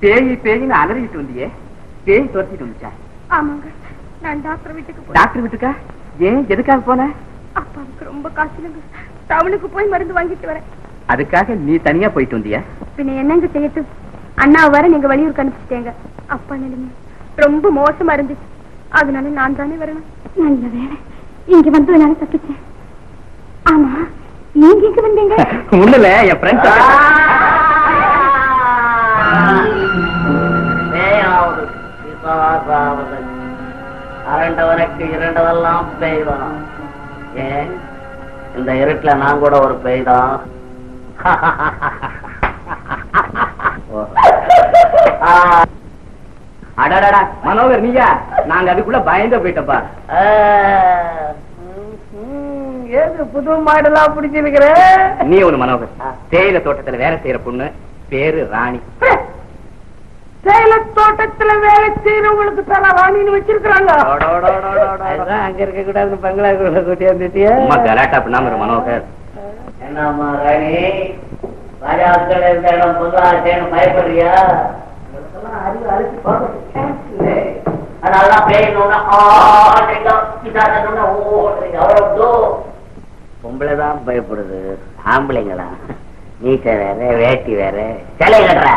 பேய் பேயின்னு அலறிட்டு வந்தியே, பேய் துரத்திட்டு வந்துச்சா? ஆமாங்க, நான் டாக்டர் வீட்டுக்கு டாக்டர் வீட்டுக்கா? ஏன், எதுக்காக போன? அப்பாவுக்கு ரொம்ப காசு இல்லைங்க, டவுனுக்கு போய் மருந்து வாங்கிட்டு வரேன். அதுக்காக நீ தனியா போயிட்டு வந்தியா? பின்ன என்னங்க செய்யட்டு, அண்ணா வர நீங்க வெளியூருக்கு அனுப்பிச்சிட்டேங்க. அப்பா நிலைமை ரொம்ப மோசமா இருந்துச்சு, அதனால நான் தானே வரணும். நல்ல வேலை இங்க வந்து நான் தப்பிச்சேன். ஆமா, நீங்க இங்க வந்தீங்க? ஒண்ணுல என் ஃப்ரெண்ட்ஸ் அரண்டவனுக்கு இரண்டவெல்லாம் பேய்தான். ஏன், இந்த இருட்டுல நான் கூட ஒரு பேய்தான். அடடா மனோகர், நீயா? நாங்க அதுக்குள்ள பயந்து போயிட்டப்பா. ஏது புது மாடலா பிடிச்சிருக்கிற? நீ ஒண்ணு மனோகர், தேயிலை தோட்டத்துல வேலை செய்யற பொண்ணு, பேரு ராணி. தேயிலை தோட்டத்துல வேலை செய்யறவங்களுக்கு தர ராணின்னு வச்சிருக்கிறாங்க. அங்க இருக்க கூடாது, பங்களாக்குள்ள கூட்டி வந்துட்டியா? கலாட்டா பண்ணாம மனோகர். என்னம்மா ராணி, ராஜாக்கள் இருந்த இடம் பொருளாச்சேன்னு பயப்படுறியா? அறிவு அழைச்சி அதெல்லாம் பேயணும்னா பொம்பளைதான் பயப்படுது, ஆம்பளைங்களா? நீச்ச வேற, வேட்டி வேற, சிலை கட்டுற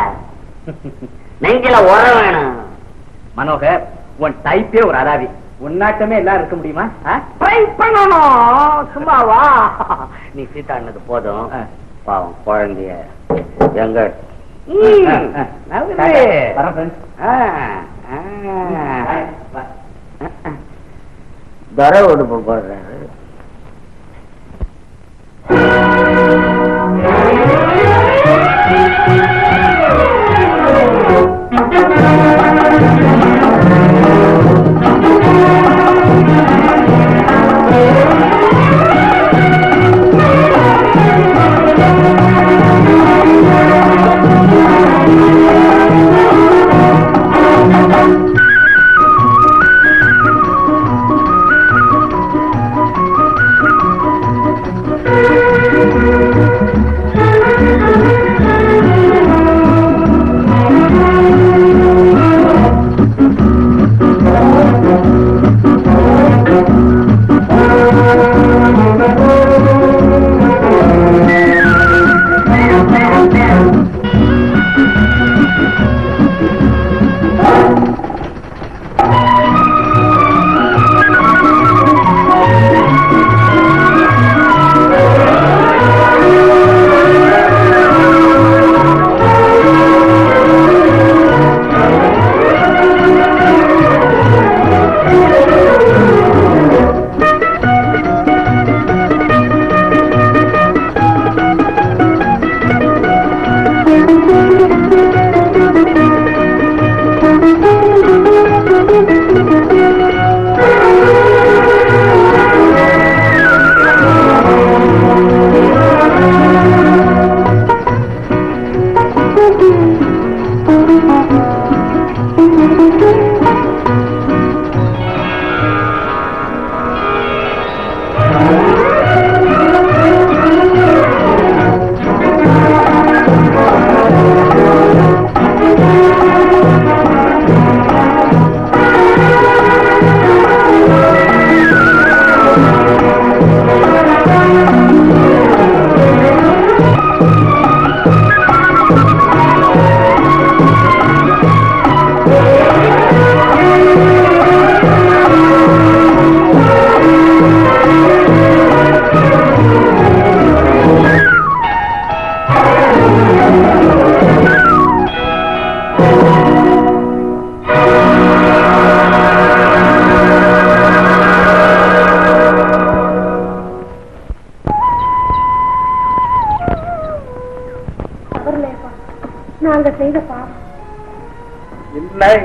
நெஞ்சில உர வேணும். மனோகர், உன் டைப்பே ஒரு அராவி, உன்னாட்டமே எல்லாம் இருக்க முடியுமா? ட்ரை பண்ணணும், சும்மாவா? நீ சீட்டானது போதும், பாவம் குழந்தைய எங்க தர உடுப்பு போடுறாரு.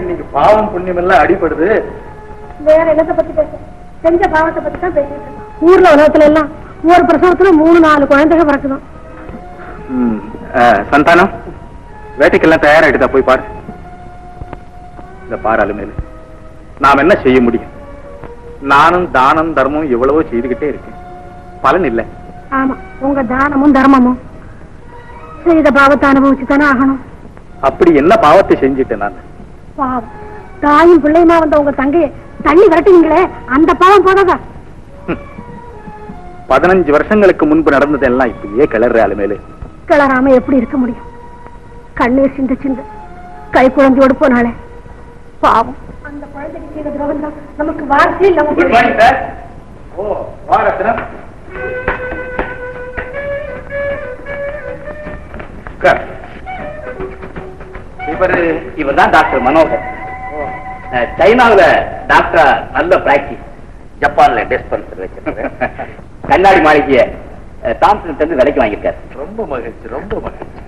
இன்னைக்கு பாவம் புண்ணியம் எல்லாம் அடிபடுது. வேற என்னத்தை பத்தி பேச, செஞ்ச பாவத்தை பத்தி தான் பேசிட்டு. ஊர்ல உலகத்துல எல்லாம் ஒரு பிரசவத்துல 3-4 குழந்தைங்க பிறக்குதான். சந்தானம், வேட்டைக்கெல்லாம் தயாராகிட்டுதா? போய் பாரு. இந்த பாராளு மேல நாம் என்ன செய்ய முடியும்? நானும் தானம் தர்மம் எவ்வளவோ செய்துகிட்டே இருக்கேன், பலன் இல்லை. ஆமா, உங்க தானமும் தர்மமும் செய்த பாவத்தை அனுபவிச்சுதானே ஆகணும். அப்படி என்ன பாவத்தை செஞ்சுட்டேன் நான்? பாவம், தாயும் பிள்ளையுமா வந்த உங்க தங்கையை தள்ளி விரட்டுவீங்களே, அந்த பாவம் போதாதா? 15 வருஷங்களுக்கு முன்பு நடந்ததெல்லாம் இப்படியே கிளறாள் மேலே. கிளறாம எப்படி இருக்க முடியும்? கண்ணீர் சிந்த சிந்த கை குழந்தையோடு போனாலே பாவம். அந்த குழந்தைக்கு செய்த துரோகம் தான் நமக்கு வார்த்தையில் இவர் தான் டாக்டர் மனோகர். சைனாவில டாக்டர் நல்ல பிராக்டிஸ், ஜப்பான்ல டிஸ்பென்சர் வச்சிருக்காரு. கண்ணாடி மாளிகைய தாம்சன் இருந்து விலைக்கு வாங்கியிருக்காரு. ரொம்ப மகிழ்ச்சி, ரொம்ப மகிழ்ச்சி.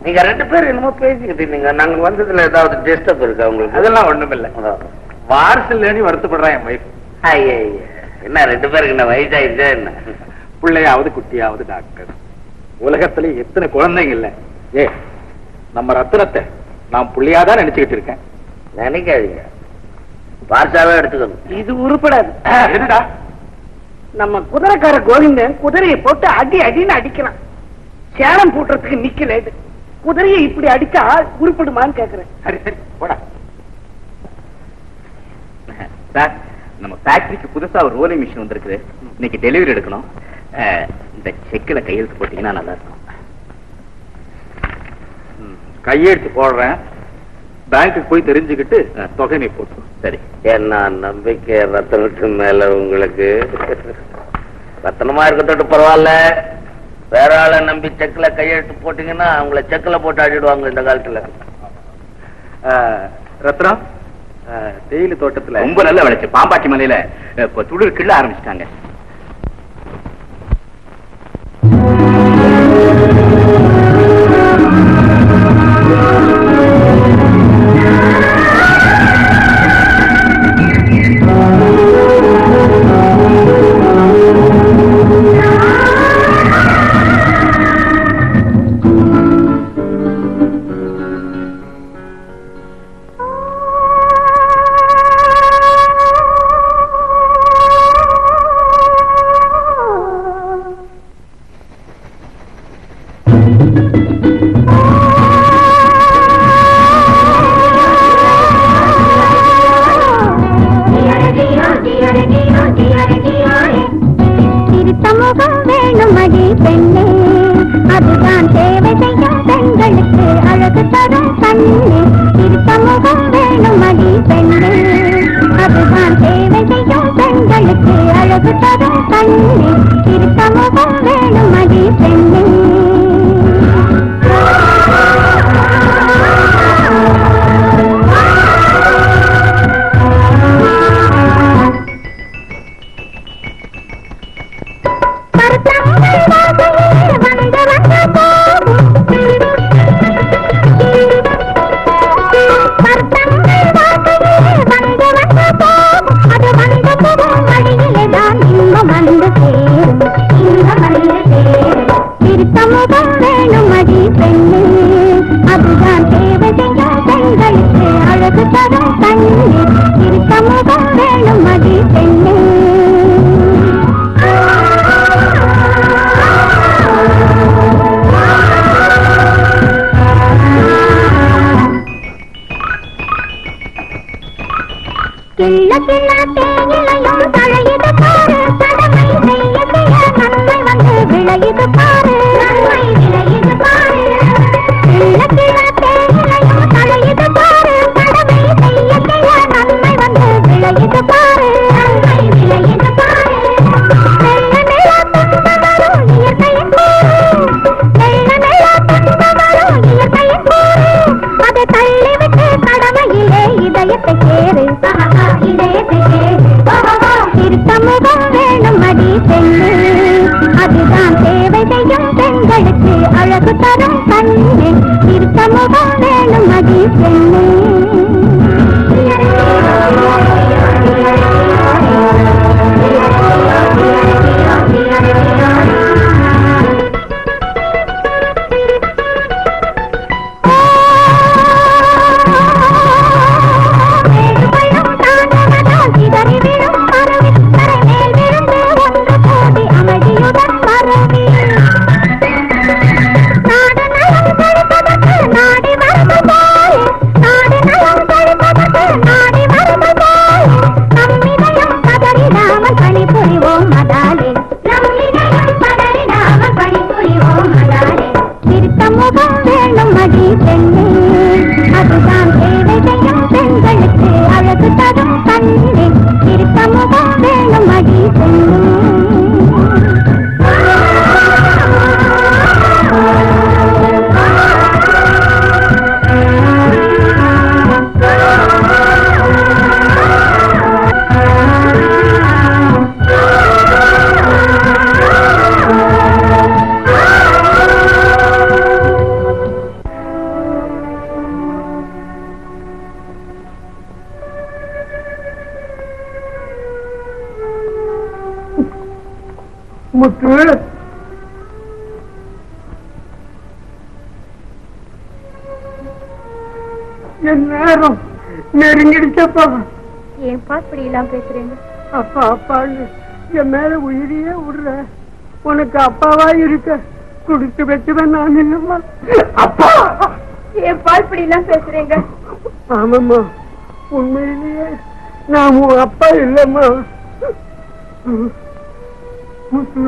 நீங்க 2 பேரும் என்னமோ பேசிக்கிட்டு இருந்தீங்க. நாங்க வந்ததுல ஏதாவது டிஸ்டர்ப் இருக்கா உங்களுக்கு? அதெல்லாம் ஒண்ணும் இல்ல. வாரசில் வருத்தப்படுறான் என் வைஃப். என்ன 2 பேருக்கு என்ன வயசாயிடுச்சா என்ன? பிள்ளையாவது குட்டியாவது டாக்டர். உலகத்துல எத்தனை குழந்தைங்க இல்ல. நம்ம ரத்தினத்தை நான் புள்ளையாதான் நினைச்சுக்கிட்டு இருக்கேன். நினைக்காதீங்க, வார்த்தாவே எடுத்துக்கணும். இது உருப்படாது. என்னடா? நம்ம குதிரைக்கார கோவிந்தன் குதிரையை போட்டு அடி அடின்னு அடிக்கிறான். சேலம் பூட்டுறதுக்கு நிக்கல. இது குதிரையை இப்படி அடிச்சா உருப்படுமான்னு கேக்குறேன். சரி சரி போடா. சார், நம்ம ஃபேக்டரிக்கு புதுசா ஒரு ரோலிங் மிஷின் வந்திருக்கு. இன்னைக்கு டெலிவரி எடுக்கணும். இந்த செக்கில கையெழுத்து போட்டீங்கன்னா நல்லா இருக்கும். கையெழுத்து போடுறேன். பேங்க்குக்கு போய் தெரிஞ்சுக்கிட்டு தொகை நீ போட்டு. சரி. என்ன நம்பிக்கை ரத்தனத்து மேல உங்களுக்கு? ரத்தனமா இருக்கத்தோட்டு பரவாயில்ல. வேற ஆளை நம்பி செக்ல கையெழுத்து போட்டீங்கன்னா அவங்கள செக்ல போட்டு ஆடிடுவாங்க இந்த காலத்துல. ரத்னம், தேயிலை தோட்டத்துல ரொம்ப நல்ல விளைச்சு. பாம்பாட்டி மலையில இப்ப துளிர் கிள்ள ஆரம்பிச்சிட்டாங்க. நாடு நலம் கொடுப்பதற்கு முத்து, என் நேரம் நெருங்கிடுச்சப்பா. ஏன்பா இப்படி எல்லாம் பேசுறீங்க? அப்பா அப்பான்னு என் மேல உயிரியே விடுற. உனக்கு அப்பாவா இருக்க குடுத்து வச்சுவேன் நான் இல்லம்மா. அப்பா, ஏன்பா இப்படி எல்லாம் பேசுறீங்க? ஆமாம்மா, உண்மையிலேயே நான் உன் அப்பா இல்லம்மா. முத்து,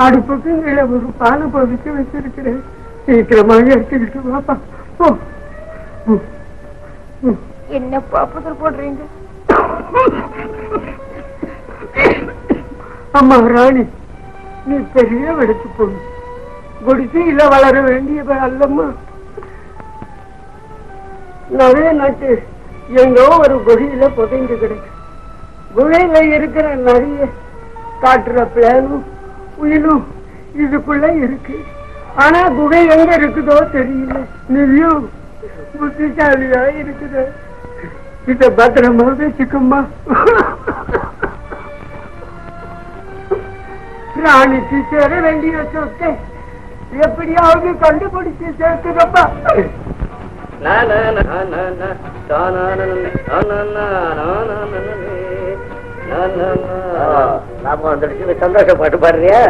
அடுப்புக்கு கீழே ஒரு பாலை பதிச்சு வச்சிருக்கிறேன். சீக்கிரமாக எடுத்துக்கிட்டு வாப்பா. என்னப்பா புதல் போடுறீங்க? அம்மா ராணி, நீ பெரிய வெடிச்சு போடு. குடிசையில வளர வேண்டியவ அல்லம்மா. நிறைய நாட்டு எங்கோ ஒரு குழியில புதைந்து கிடக்கு. குகையில இருக்கிற நிறைய காட்டுற பிளானும் உயிரும் இதுக்குள்ள இருக்கு. ஆனா குகை எங்க இருக்குதோ தெரியல. நீயும் புத்திசாலியா இருக்குது. இத பத்திரமா வச்சுக்கம்மா. ராணிக்கு சேர வேண்டிய சொத்தை எப்படியாவது கண்டுபிடிச்சு சேர்த்துக்கப்பா. நாம வந்துடுச்சு, சந்தோஷப்பட்டு பாடுறியா?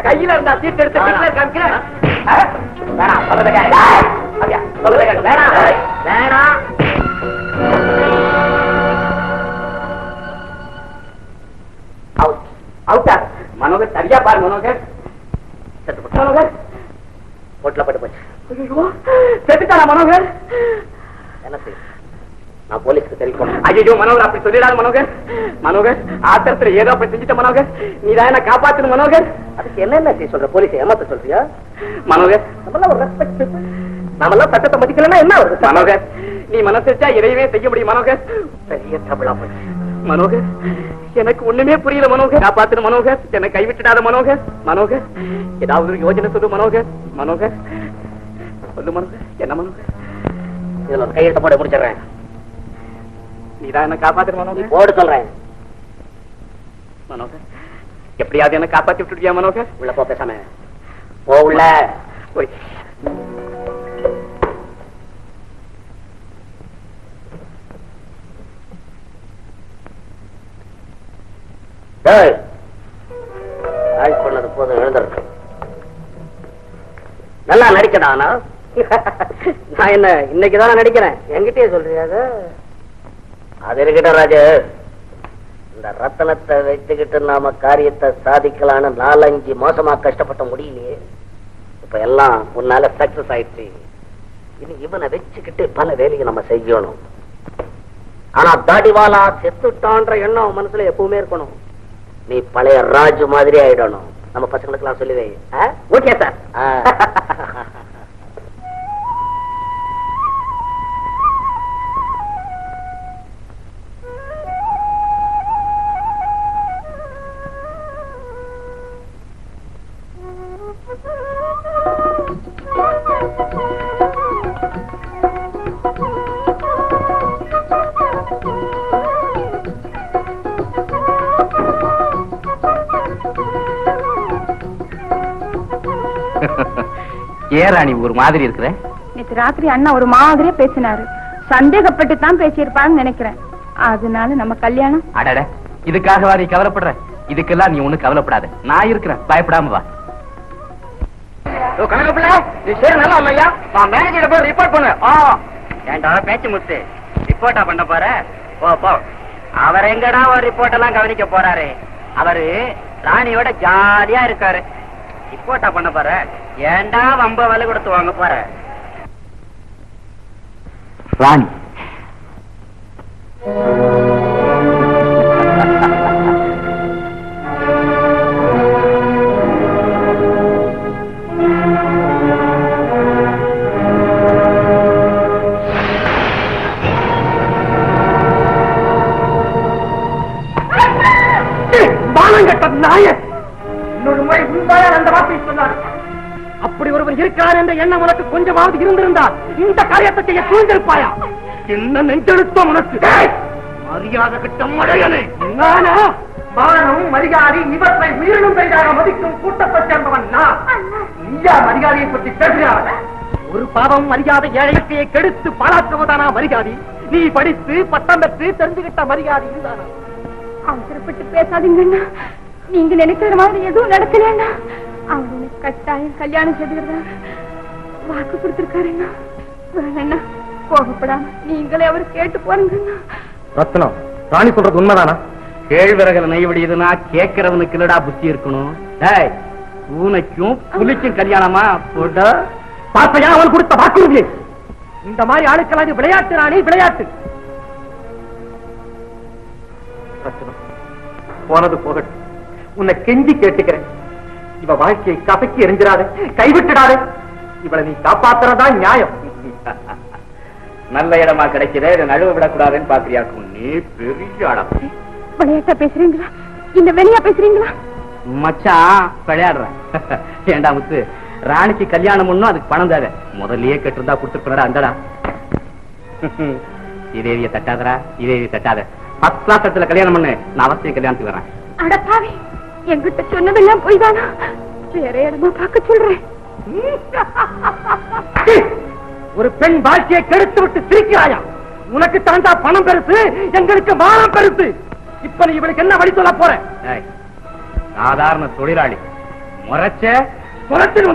கையில இருந்தா சீட்டு எடுத்து காமிக்கிறேன். மனோகர் சரியா பாரு. மனோகர் மனோகர் போட்ல பட்டு போச்சு. செத்துட்டாரா மனோகர்? என்ன செய்ய, நான் போலீஸ்க்கு தெரிவிப்போம். ஐயோ மனோகர், அப்படி சொல்லிடாத மனோகர். மனோகர், ஆத்திரத்துல ஏதோ அப்படி செஞ்சுட்ட மனோகர். நீதான் என்ன காப்பாத்தணும் மனோகர். அதுக்கு என்ன செய்ய சொல்ற? போலீஸ் ஏமாத்த சொல்றியா மனோகர்? நம்மளாம் ஒரு ரெஸ்பெக்ட், நம்மளாம் சட்டத்தை மதிக்கலன்னா என்ன வருது மனோகர்? நீ மனசு வச்சா எதையுமே செய்ய முடியும் மனோகர். பெரிய தபலா போச்சு மனோகர். எனக்கு ஒண்ணுமே புரியல மனோகர். காப்பாத்துன மனோகர், என்னை கைவிட்டுடாத மனோகர். மனோகர், ஏதாவது ஒரு யோஜனை சொல்லு மனோகர். மனோகர் சொல்லு மனோகர். என்ன மனோகர்? இதுல ஒரு கையெழுத்த போட முடிச்சிடுறேன். நீதான் என்ன காப்பாத்துற மனோகர். போடு சொல்றேன் மனோகர். எப்படியாவது என்ன காப்பாத்தி விட்டுட்டியா மனோகர்? உள்ள போ, பேசாம போ உள்ள போய். சொன்னது போதும், எழுந்திருக்கு. நல்லா நடிக்கடா. நான் என்ன இன்னைக்குதான் நடிக்கிறேன், என்கிட்டயே சொல்றியா? அது இருக்கட்டும் ராஜு. இந்த ரத்தனத்தை வச்சுக்கிட்டு நாம காரியத்தை சாதிக்கலான்னு 4-5 மாசமா கஷ்டப்பட்ட முடியலையே. இப்ப எல்லாம் உன்னால சக்சஸ் ஆயிடுச்சு. இனி இவனை வச்சுக்கிட்டு பல வேலையை நம்ம செய்யணும். ஆனா தாடிவாலா செத்துட்டான்ற எண்ணம் மனசுல எப்பவுமே இருக்கணும். நீ பழைய ராஜு மாதிரி ஆயிடணும். நம்ம பசங்களுக்கு எல்லாம் சொல்லுவே. Okay sir. ஏன் ராணி ஒரு மாதிரி இருக்கிற? நேற்று ராத்திரி அண்ணா ஒரு மாதிரியா பேசினாரு. சந்தேகப்பட்டு தான் பேசியிருப்பான்னு நினைக்கிறேன். அதனால நம்ம கல்யாணம். அடட, இதுக்காக நீ கவலைப்படுற? இதுக்கெல்லாம் நீ ஒண்ணு கவலைப்படாத, நான் இருக்கிறேன், பயப்படாம வா. ரிப்போர்ட் பண்ணு. ஏண்டா பேச்சு முத்து, ரிப்போர்ட்டா பண்ண போற? போ. அவர் எங்கடா ஒரு ரிப்போர்ட் எல்லாம் கவனிக்க போறாரு? அவரு ராணியோட ஜாலியா இருக்காரு. ரிப்போர்ட்டா பண்ண போற? ஏண்டா வம்ப விலை கொடுத்து வாங்க போற? ராணி நாயர் இன்னொரு முறை உண்மையால் அந்த வார்த்தையை சொன்னார். அப்படி ஒருவர் இருக்கிறார் என்ற எண்ணம் உனக்கு கொஞ்சமாவது இருந்திருந்தால் இந்த காரியத்தை செய்ய சூழ்ந்திருப்பாயா? என்ன நெஞ்செழுத்தம் உனக்கு? மரியாதை கிட்ட மழையனே. நானா மானம் மரியாதை இவற்றை உயிரினும் பெரிதாக மதிக்கும் கூட்டத்தை சேர்ந்தவன் நான். நீயா மரியாதையை பற்றி பேசுகிறார்? ஒரு பாவம் மரியாதை ஏழையை கெடுத்து பாழாக்குவதானா மரியாதை? நீ படித்து பட்டம் பெற்று தெரிஞ்சுகிட்ட மரியாதை இதுதானா? அவசரப்பட்டு பேசாதீங்கண்ணா. நீங்க நினைக்கிற மாதிரி எதுவும் நடக்கலண்ணா. அவரு கட்டாயம் கல்யாணம் செய்துக்கிறதா வாக்கு கொடுத்திருக்காருண்ணா. வேணா கோபப்படாம நீங்களே அவர் கேட்டு போறீங்கண்ணா. ரத்னம், ராணி சொல்றது உண்மைதானா? கேழ்விறகல நெய் விடியுதுன்னா கேட்கிறவனுக்கு இல்லடா புத்தி இருக்கணும். பூனைக்கும் புலிக்கும் கல்யாணமா போட்டா பாப்பையா அவன் கொடுத்த வாக்குறுதி. இந்த மாதிரி ஆளுக்கள் அது விளையாட்டு ராணி, விளையாட்டு. ரத்னம், போனது போகட்டும். உன்னை கெஞ்சி கேட்டுக்கிறேன். இவ வாழ்க்கையை கசக்கி எரிஞ்சிடாத, கைவிட்டுடாத. இவளை நீ காப்பாத்துறதா நியாயம். நல்ல இடமா கிடைக்கிறே, இதை நழுவ விடக்கூடாதுன்னு பாக்குறியாக்கும். நீ பெரிய ஆடம். விளையாட்டா பேசுறீங்களா இல்ல வெளியா பேசுறீங்களா? மச்சான் விளையாடுற. ஏண்டா முத்து, ராணிக்கு கல்யாணம் ஒண்ணும் அதுக்கு பணம் தேவை. முதல்லயே கேட்டிருந்தா கொடுத்துருப்பா. அந்தடா இதேவிய தட்டாதரா, இதேவிய தட்டாத. 10 கிளாஸ் கல்யாணம் பண்ணு, நான் அவசியம் கல்யாணத்துக்கு வரேன். அடப்பாவி, என்கிட்ட சொன்னதெல்லாம் போய் தானா? வேற இடமா பார்க்க சொல்றேன். ஒரு பெண் வாழ்க்கையை கெடுத்து விட்டு சிரிக்கிறாயா? உனக்கு தாண்டா பணம் பெருசு, எங்களுக்கு மானம் பெருசு. இப்ப நீ இவளுக்கு என்ன வழி சொல்ல போற? சாதாரண தொழிலாளி முறைச்ச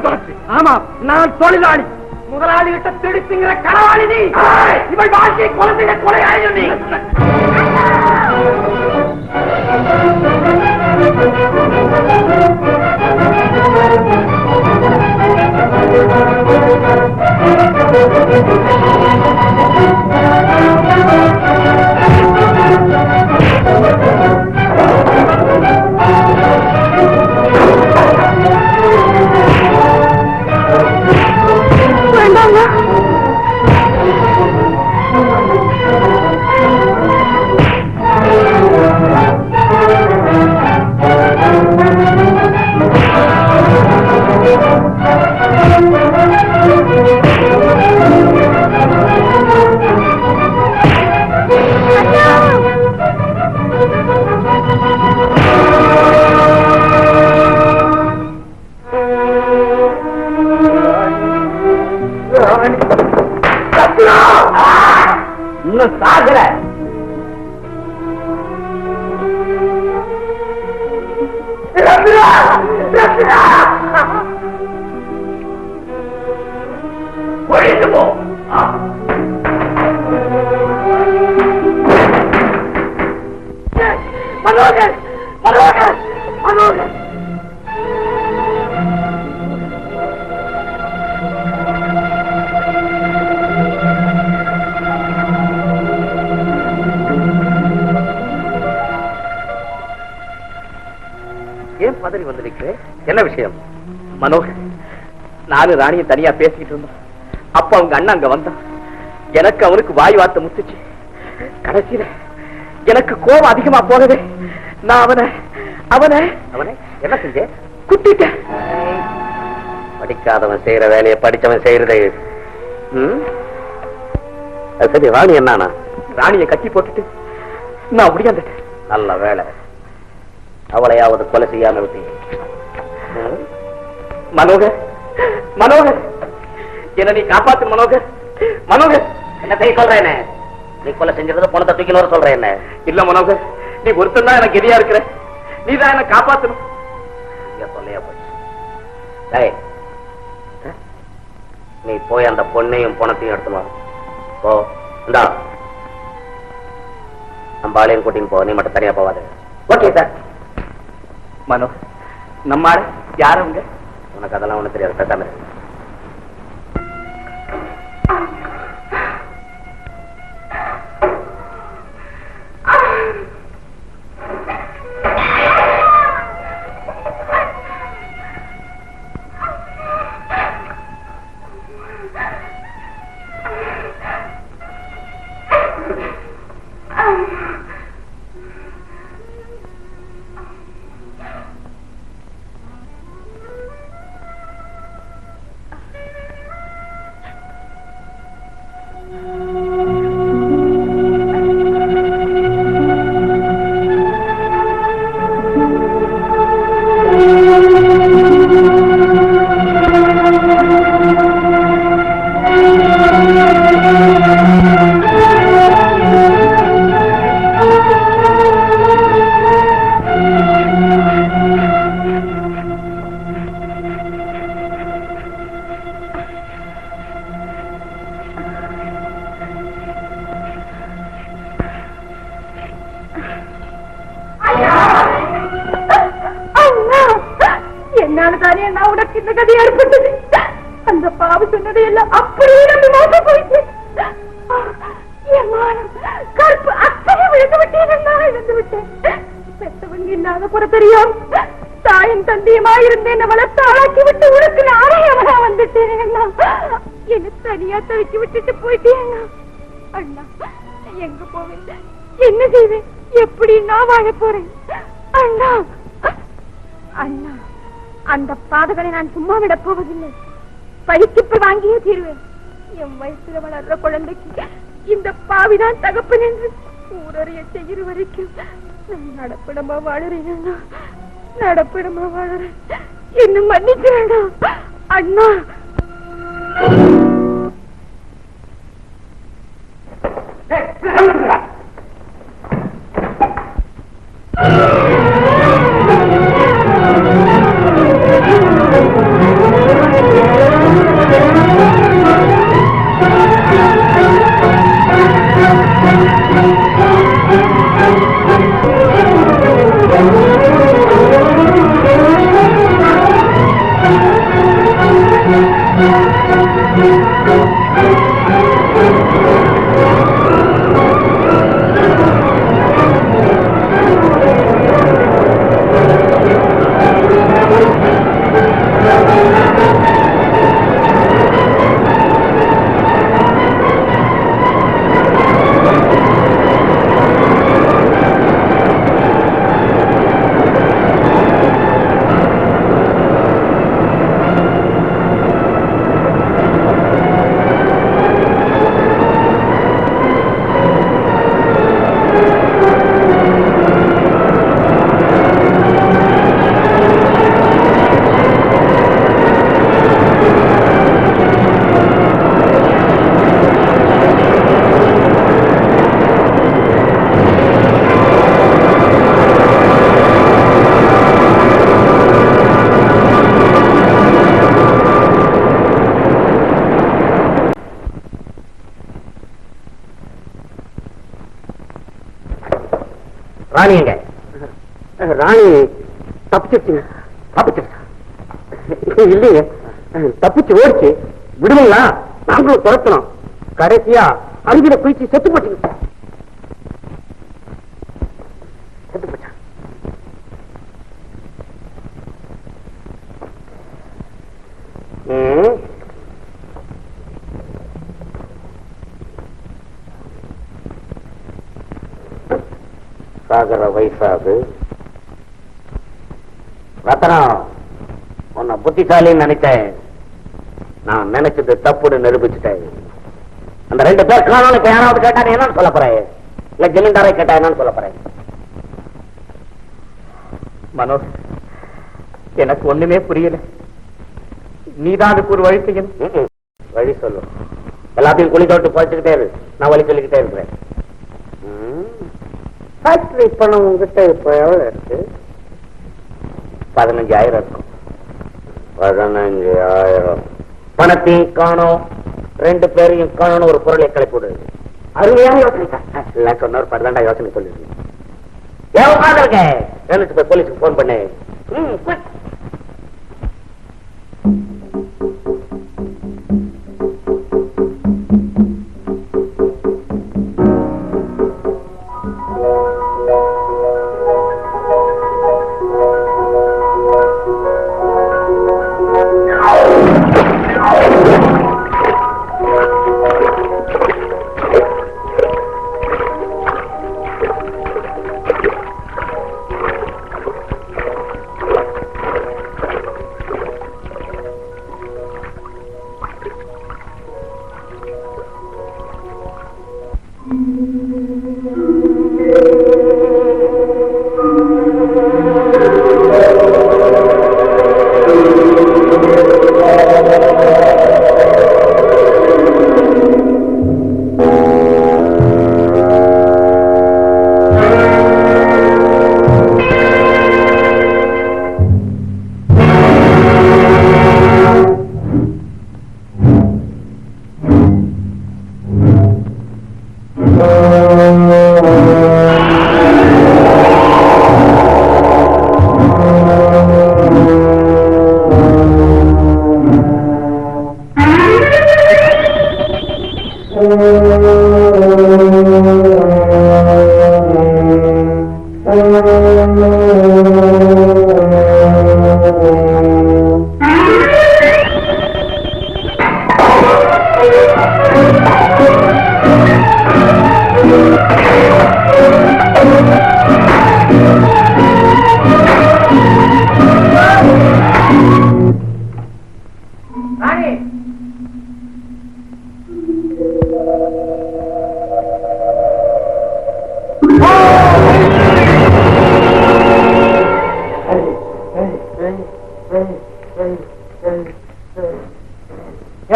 தொலைச்சு. ஆமா, நான் தொழிலாளி. முதலாளி கிட்ட திருப்பிங்கிற களவாளி நீ. இவள் வாழ்க்கையை கொலை கொலையாளி நீ. இன்னும் சாகல. ஒழித்து போ. மனோகர், மனோகர், மனோகர். ஏன் பதறி வந்திருக்கு? என்ன விஷயம்? மனோகர், நானும் ராணியும் தனியா பேசிக்கிட்டு இருந்தோம். அப்ப அவங்க அண்ணன் அங்க வந்தான். எனக்கு அவனுக்கு வாய் வார்த்தை முத்துச்சு. கடைசியில எனக்கு கோபம் அதிகமா போனதே. நான் அவனை அவனை அவனை என்ன செஞ்ச? குத்திட்டேன். படிக்காதவன் செய்யற வேலையை படிச்சவன் செய்யறதே. சரி, ராணி என்னானா? ராணியை கட்டி போட்டுட்டு நான் முடியாந்துட்டேன். நல்ல வேலை, அவளையாவது கொலை செய்யாம விட்டீங்க. மனோகர், மனோகர், என்ன நீ காப்பாத்து மனோகர். மனோகர், என்ன செய்ய சொல்ற? என்ன நீ கொலை செஞ்சது பணத்தை தூக்கினு சொல்ற? என்ன இல்ல மனோகர், நீ ஒருத்தன் தான் எனக்கு எதிரியா இருக்கிற. நீ தான் என்ன காப்பாத்தணும். சொல்லையா போச்சு. நீ போய் அந்த பொண்ணையும் பணத்தையும் எடுத்துமா போ. இந்தா நம்ம ஆளையும் கூட்டின்னு போ, நீ மட்டும் தனியா போவாது. Okay sir. மனோ, நம்ம ஆளு யாரு அவங்க? உனக்கு அதெல்லாம் ஒண்ணு தெரியாது. பேசாம என்ன கதை ஏற்பட்டது? அந்த பாவு சொன்னதை எல்லாம் அப்படியே நம்பி மோச போயிட்டு என் மானம் கற்பு அத்தனை விழுந்து விட்டேன். நான் இழந்து விட்டேன். பெற்றவங்க இல்லாத குறை தெரியும். தாயும் தந்தையுமா இருந்து என்ன வளர்த்து ஆளாக்கி விட்டு உனக்கு நானே அவனா வந்துட்டேன். என்ன தனியா தவிக்கி விட்டுட்டு போயிட்டேன். அண்ணா எங்க போவேன்? என்ன செய்வேன்? எப்படி நான் வாழ போறேன்? அண்ணா அண்ணா, அந்த பாதகனை நான் சும்மா விட போவதில்லை. பழிக்கு வாங்கியே தீர்வேன். என் வயசுல வளர்ற குழந்தைக்கு இந்த பாவிதான் தகப்பன் என்று ஊரறிய செய்கிற வரைக்கும் நான் நடப்பிடமா வாழறேன். நடப்பிடமா வாழறேன். என்ன மன்னிக்க வேண்டாம் அண்ணா. ராணி எங்க? ராணி தப்பிச்சிருச்சுங்க. தப்பிச்சிருச்சா? இல்லையே, தப்பிச்சு ஓடிச்சு. விடுவீங்களா? நாங்களும் துரத்தணும். கடைசியா அருகில குளிச்சு செத்து போச்சுங்க. செத்து போச்சா? சாகர வயசாது. ரத்தனம், உன்னை புத்திசாலின்னு நினைச்சேன். நான் நினைச்சது தப்புன்னு நிரூபிச்சுட்டேன். அந்த 2 பேர் காணோம். இப்ப யாராவது கேட்டா என்னன்னு சொல்ல போறேன்? இல்ல ஜமீன்தாரை கேட்டா என்னன்னு சொல்ல போறேன்? மனோஜ், எனக்கு ஒண்ணுமே புரியல. நீதான் அதுக்கு ஒரு வழி செய்யணும். வழி சொல்லு. எல்லாத்தையும் குழி தோட்டு போச்சுக்கிட்டே இரு. நான் வழி சொல்லிக்கிட்டே இருக்கிறேன். ஃபேக்டரி பணம் உங்ககிட்ட இப்ப எவ்வளவு இருக்கு? 15,000 இருக்கும். 15,000 பணத்தையும் காணும், 2 பேரையும் காணும். ஒரு பொருளை கிளப்பிவிடு. அருமையான யோசனை. எல்லாம் சொன்னார். 12 யோசனை சொல்லிருக்கேன். ஏன் உட்காந்துருக்க? எழுத்து போய் போலீஸுக்கு போன் பண்ணு.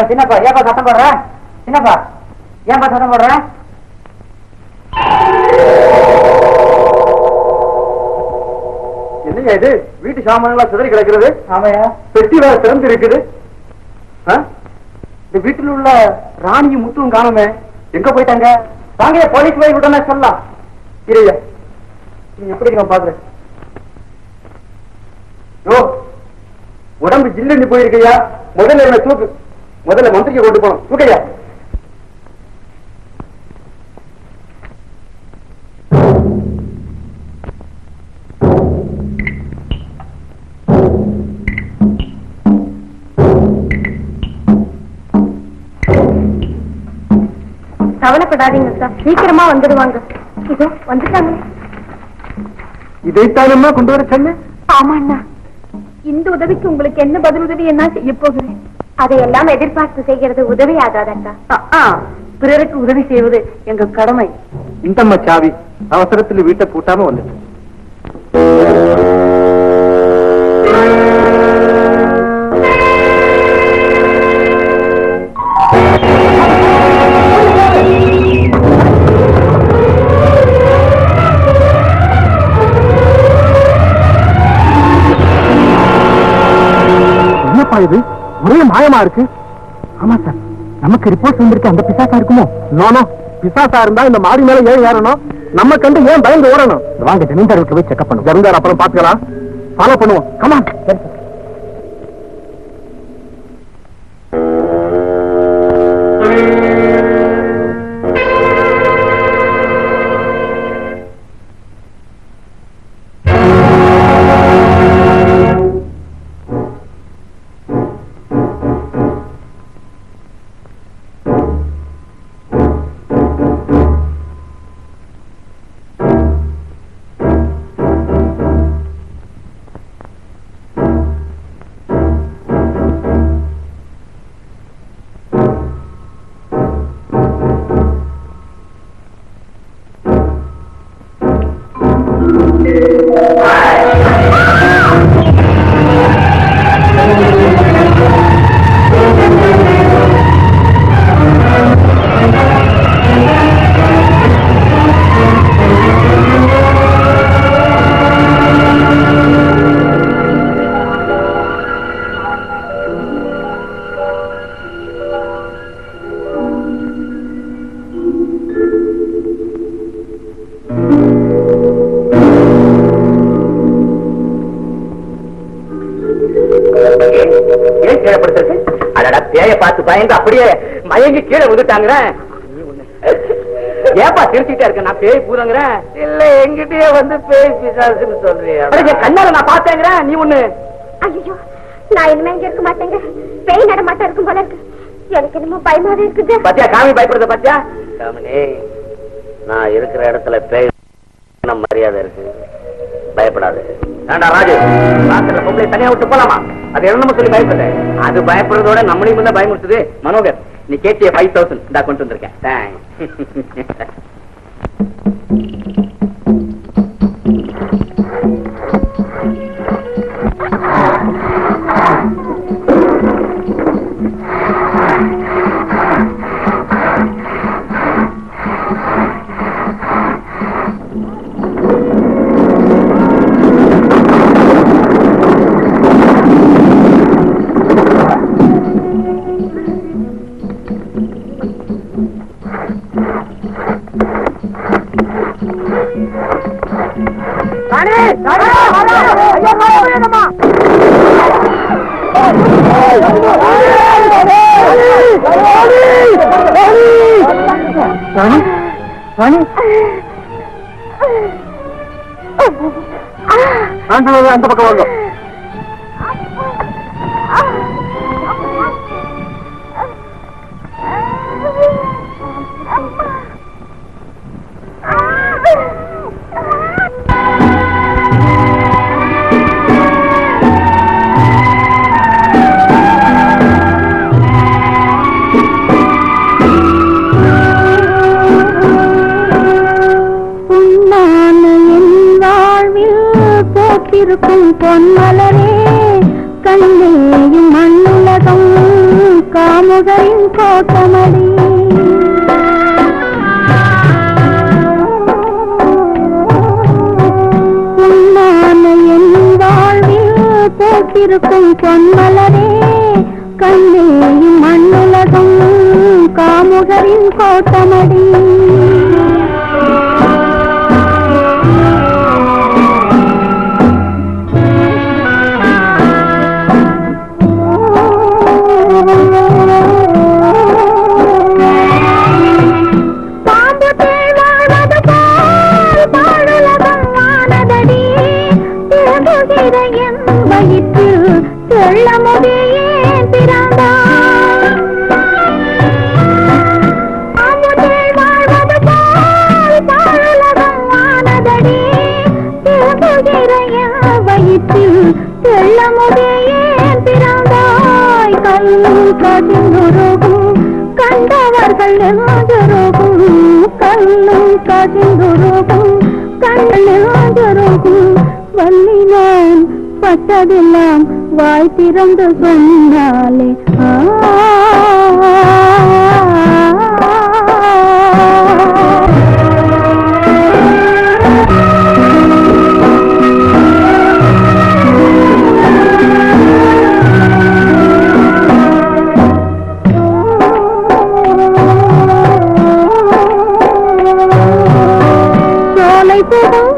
சின்னப்பா ஏப்பா சத்தம் போடுற? சின்னப்பா ஏன்பா சத்தம் போடுற? என்னையா இது? வீட்டு சாமான்களா சிதறி கிடக்கிறது. ஆமையா, பெட்டி வேற திறந்து இருக்குது. இந்த வீட்டில் உள்ள ராணியும் முத்துவும் காணுமே, எங்க போயிட்டாங்க? வாங்க போலீஸ் போய் உடனே சொல்லலாம். இறையா, நீ எப்படி நான் பாக்குறேன். ஓ, உடம்பு ஜில்லுன்னு போயிருக்கையா? முதல்ல என்ன தூக்கு. முதல்ல மந்திரிக்கு கொண்டு போனோம். தூக்கையா. கவலைப்படாதீங்க சார், சீக்கிரமா வந்துடுவாங்க. இதோ வந்துட்டாங்க. இதைத்தானம்மா கொண்டு வர சொன்ன? ஆமா அண்ணா, இந்த உதவிக்கு உங்களுக்கு என்ன பதில் உதவி என்ன செய்ய போகிறேன்? அதையெல்லாம் எதிர்பார்த்து செய்கிறது உதவி ஆகாதக்கா. பிறருக்கு உதவி செய்வது எங்க கடமை. இந்தம்மா சாவி. அவசரத்தில் வீட்டை பூட்டாம வந்துட்டு. இது ஒரே மாயமா இருக்கு. ஆமா சார், நமக்கு ரிப்போர்ட் வந்திருக்கு. அந்த பிசாசா இருக்குமோ? நோனோ, பிசாசா இருந்தா இந்த மாடி மேல ஏன் ஏறணும்? நம்ம கண்டு ஏன் பயந்து ஓடணும்? வாங்க ஜமீன்தார் வீட்டுல போய் செக்அப் பண்ணும். ஜமீன்தார் அப்புறம் பாத்துக்கலாம். ஃபாலோ பண்ணுவோம். கமான். சரி சார். பேய பார்த்து பயந்து அப்படியே மயங்கி கீழே விழுந்துட்டாங்க. ஏப்பா திருச்சிட்டே இருக்க? நான் பேய் பூதங்கிறேன். இல்ல, எங்கிட்டயே வந்து பேய் பிசாசுன்னு சொல்றியா? கண்ணால நான் பார்த்தேங்கிறேன். நீ ஒண்ணு. ஐயோ, நான் இனிமே இங்க இருக்க மாட்டேங்க. பேய் நடமாட்டம் இருக்கும் போல இருக்கு. எனக்கு என்னமோ பயமாவே இருக்குது. பத்தியா காமி பயப்படுறத பத்தியா? காமினி, நான் இருக்கிற இடத்துல பேய் மரியாதை இருக்கு. பயப்படாது. ராஜு, ராத்திரில பொம்பளை தனியா விட்டு போலாமா? அது என்னமோ சொல்லி பயப்படுற. அது பயப்படுறதோட நம்மளையும் தான் பயமுறுத்துது. மனோகர், நீ கேட்டிய 5000 இந்தா கொண்டு வந்திருக்கேன். அந்த பக்கம் வாங்க. பொன்மலரே கண்ணேயும் மண்ணுலகம் காமுகரின் கோட்டமடி உன்னான என் வாழ்வில் போக்கிருக்கும் பொன்மலரே கண்ணேயும் மண்ணுலகம் காமுகரின் கோட்டமடி கண்டவர்கள் நெஞ்சருகும் கல்லும் கதிந்துருகும் கண்கள் நெஞ்சருகும் வள்ளி நான் பட்டதெல்லாம் வாய் திறந்து சொன்னாலே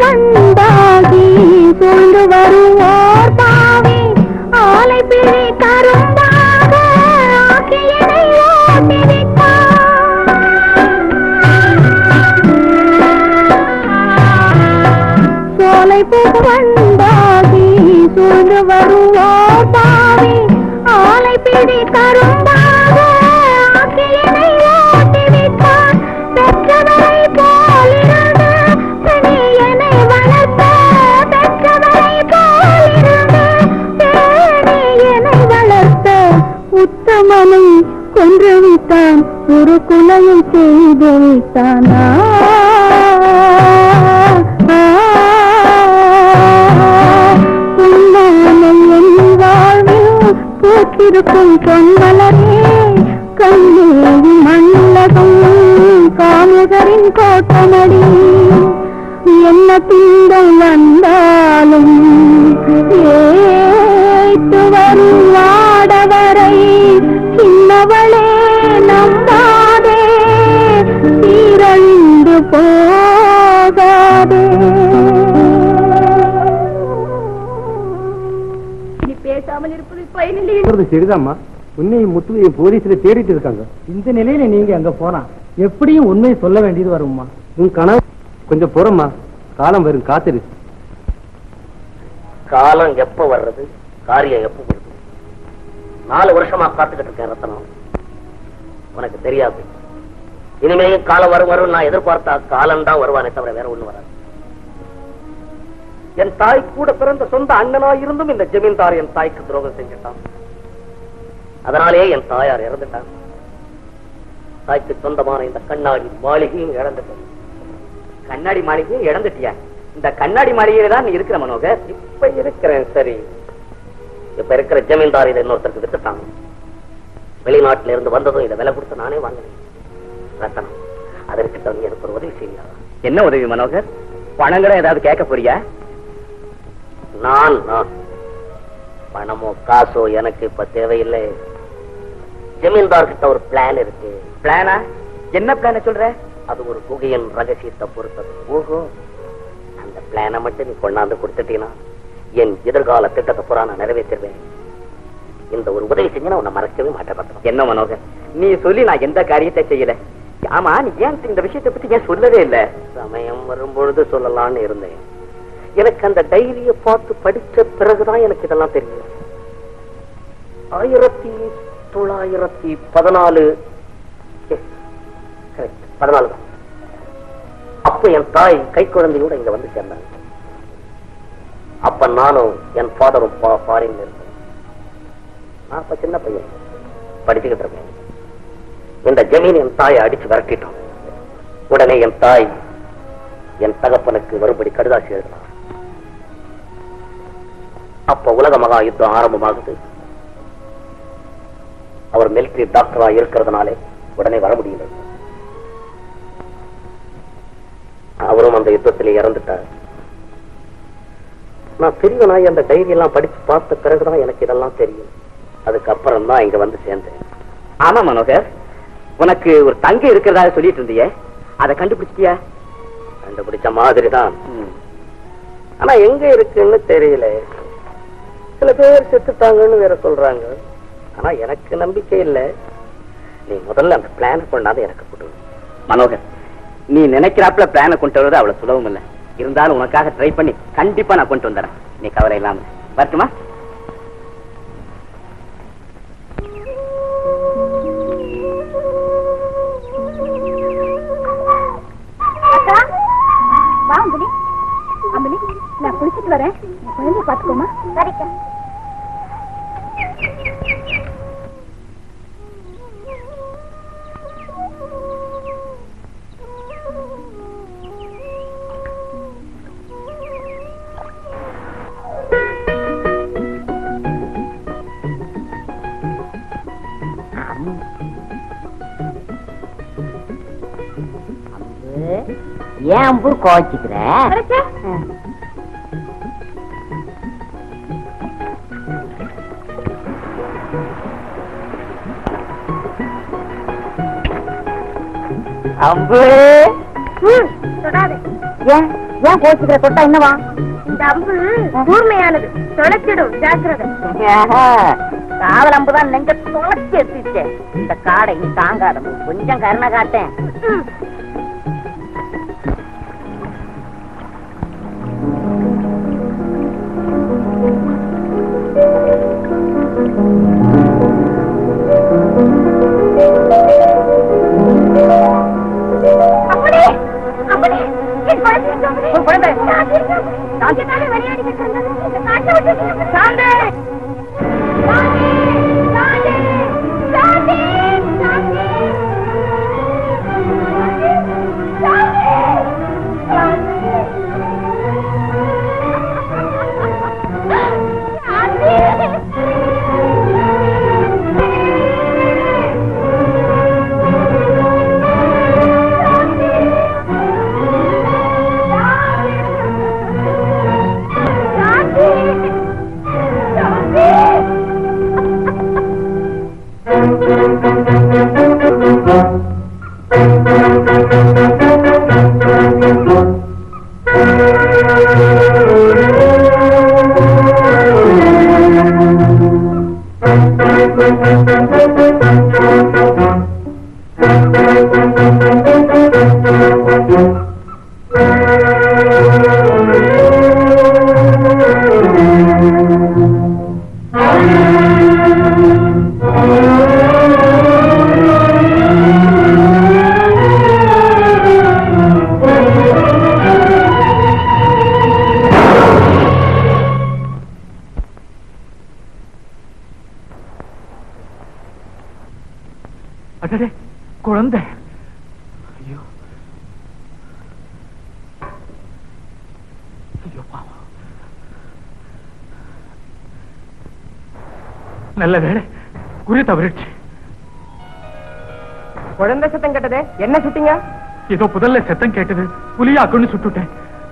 வந்தாகி கொண்டு வருவோர் பாவி ஆலை பிழை கரும்பாக ஆக்கியனை ஓட்டிவிட்டார் சோலை புகு வந்தாகி கொண்டு வருவோர் பாவி ஆலை பிழை கரும்பாக ஆக்கியனை ஓட்டிவிட்டார் பெற்றவரை போலிருந்து உத்தமனை கொன்று விட்டான் ஒரு குலையை செய்து விட்டானா என் வாழ்வில் பூத்திருக்கும் பொன்மலரே கண்ணேயும் மண்ணுலகம் காமுகரின் கோட்டமடி என்ன திங்கள் வந்தாலும் ஏத்து வரும் வாடவரை சின்னவளே நம்பாதே சீரழிந்து போகாதே. நீ பேசாமல் இருப்பது பயனில்லை. சரிதாம்மா, உன்னையும் முத்துவையும் போலீஸ்ல தேடிட்டு இருக்காங்க. இந்த நிலையில நீங்க அங்க போனா எப்படியும் உண்மையை சொல்ல வேண்டியது வரும்மா. உன் கனவு கொஞ்சம் புறம்மா, காலம் வரும் காத்திரு. காலம் எப்ப வர்றது, காரியம் எப்ப வருது? 4 வருஷமா காத்துக்கிட்டு இருக்கேன் ரத்தனம், உனக்கு தெரியாது. இனிமேல் காலம் வரும் நான் எதிர்பார்த்தா காலம் தான் வருவானே தவிர வேற ஒண்ணு வராது. என் தாய் கூட பிறந்த சொந்த அண்ணனா இருந்தும் இந்த ஜமீன்தார் என் தாய்க்கு துரோகம் செஞ்சுட்டான். அதனாலே என் தாயார் இறந்துட்டான். தாய்க்கு சொந்தமான இந்த கண்ணாடி மாளிகையும் இழந்துட்டேன். கண்ணாடி மாளிகையும் இழந்துட்டியா? இந்த கண்ணாடி மாளிகையில தான் நீ இருக்கிற மனோகர். இப்ப இருக்கிறேன். சரி, இப்ப இருக்கிற ஜமீன்தார் இதை இன்னொருத்தருக்கு வித்துட்டாங்க. வெளிநாட்டில இருந்து வந்ததும் இதை விலை கொடுத்து நானே வாங்கினேன். ரத்தனம், அதற்கு நீ எனக்கு ஒரு உதவி செய்ய. என்ன உதவி மனோகர்? பணங்களை ஏதாவது கேட்க போறியா? நான் பணமோ காசோ எனக்கு இப்ப தேவையில்லை. ஜமீன்தார் கிட்ட ஒரு பிளான் இருக்கு. பிளானா? என்ன பிளான சொல்ற? அது ஒரு குகையின் ரகசியத்தை பொறுத்தது. ஓஹோ, அந்த பிளானை மட்டும் நீ கொண்டாந்து கொடுத்துட்டீங்கன்னா என் எதிர்கால திட்டத்தை பூரா நான் நிறைவேற்றிருவேன். இந்த ஒரு உதவி செஞ்சு உன்னை மறக்கவே மாட்டேன். என்ன மனோகர், நீ சொல்லி நான் எந்த காரியத்தை செய்யல. ஆமா, நீ ஏன் இந்த விஷயத்தை பத்தி ஏன் சொல்லவே இல்லை? சமயம் வரும்பொழுது சொல்லலான்னு இருந்தேன். எனக்கு அந்த டைரியை பார்த்து படிச்ச பிறகுதான் எனக்கு இதெல்லாம் தெரியும். 1914 தான். அப்ப என் தாய் கை குழந்தையோட இங்க வந்து சேர்ந்தாங்க. அப்ப நானும் என் ஃபாதரும் ஃபாரின்ல இருந்தேன். நான் அப்ப சின்ன பையன் படிச்சுக்கிட்டு இருக்கேன். இந்த ஜமீன் என் தாயை அடிச்சு விரட்டிட்டோம். உடனே என் தாய் என் தகப்பனுக்கு வரும்படி கடுதாசி எழுதினார். அப்ப உலக மகா யுத்தம் ஆரம்பமாகுது. அவர் மிலிட்டரி டாக்டரா இருக்கிறதுனாலே உடனே வர முடியல. அவரும் அந்த யுத்தத்திலே இறந்துட்டார். நான் பெரியவனாய் அந்த டைரி எல்லாம் படிச்சு பார்த்த பிறகுதான் எனக்கு இதெல்லாம் தெரியும். அதுக்கப்புறம் தான் இங்க வந்து சேர்ந்தேன். ஆமா மனோகர், உனக்கு ஒரு தங்கை இருக்கிறதா சொல்லிட்டு இருந்தியே, அதை கண்டுபிடிச்சிட்டியா? கண்டுபிடிச்ச மாதிரிதான். ஆனா எங்க இருக்குன்னு தெரியல. சில பேர் செத்துட்டாங்கன்னு வேற சொல்றாங்க. ஆனா எனக்கு நம்பிக்கை இல்லை. நீ முதல்ல அந்த பிளான் கொண்டாந்து எனக்கு கொடு. மனோகர், நீ நினைக்கிறாப்புல பிளான கொண்டு வருவது அவ்வளவு சுலபம் இல்ல. இருந்தாலும் உனக்காக ட்ரை பண்ணி கண்டிப்பா நான் கொண்டு வந்துறேன். நீ கவலை இல்லாம வரட்டுமா? நான் குளிச்சுட்டு வரேன். குழந்தைய பாத்துக்கோமா. சரிக்கா. ஏன் அம்பு கோச்சிக்கிற? அம்பு தொடாதே. ஏன் ஏன் கோச்சிக்கிற? தொட்டா என்னவா? இந்த அம்பு கூர்மையானது, தொலைச்சிடும். ஜாக்கிரதை. காவல் அம்புதான் நெஞ்ச தொலைச்சி எடுத்துச்சு. இந்த காடை நீ தாங்காத. கொஞ்சம் கருணை காட்டேன். குழந்தை. ஐயோ ஐயோ பாவம். நல்ல வேளை, குறி தவறிடுச்சு. குழந்தை சத்தம் கேட்டதே, என்ன சுட்டிங்க? ஏதோ புதல்ல சத்தம் கேட்டது, புலியாக்குன்னு சுட்டுட்டேன்.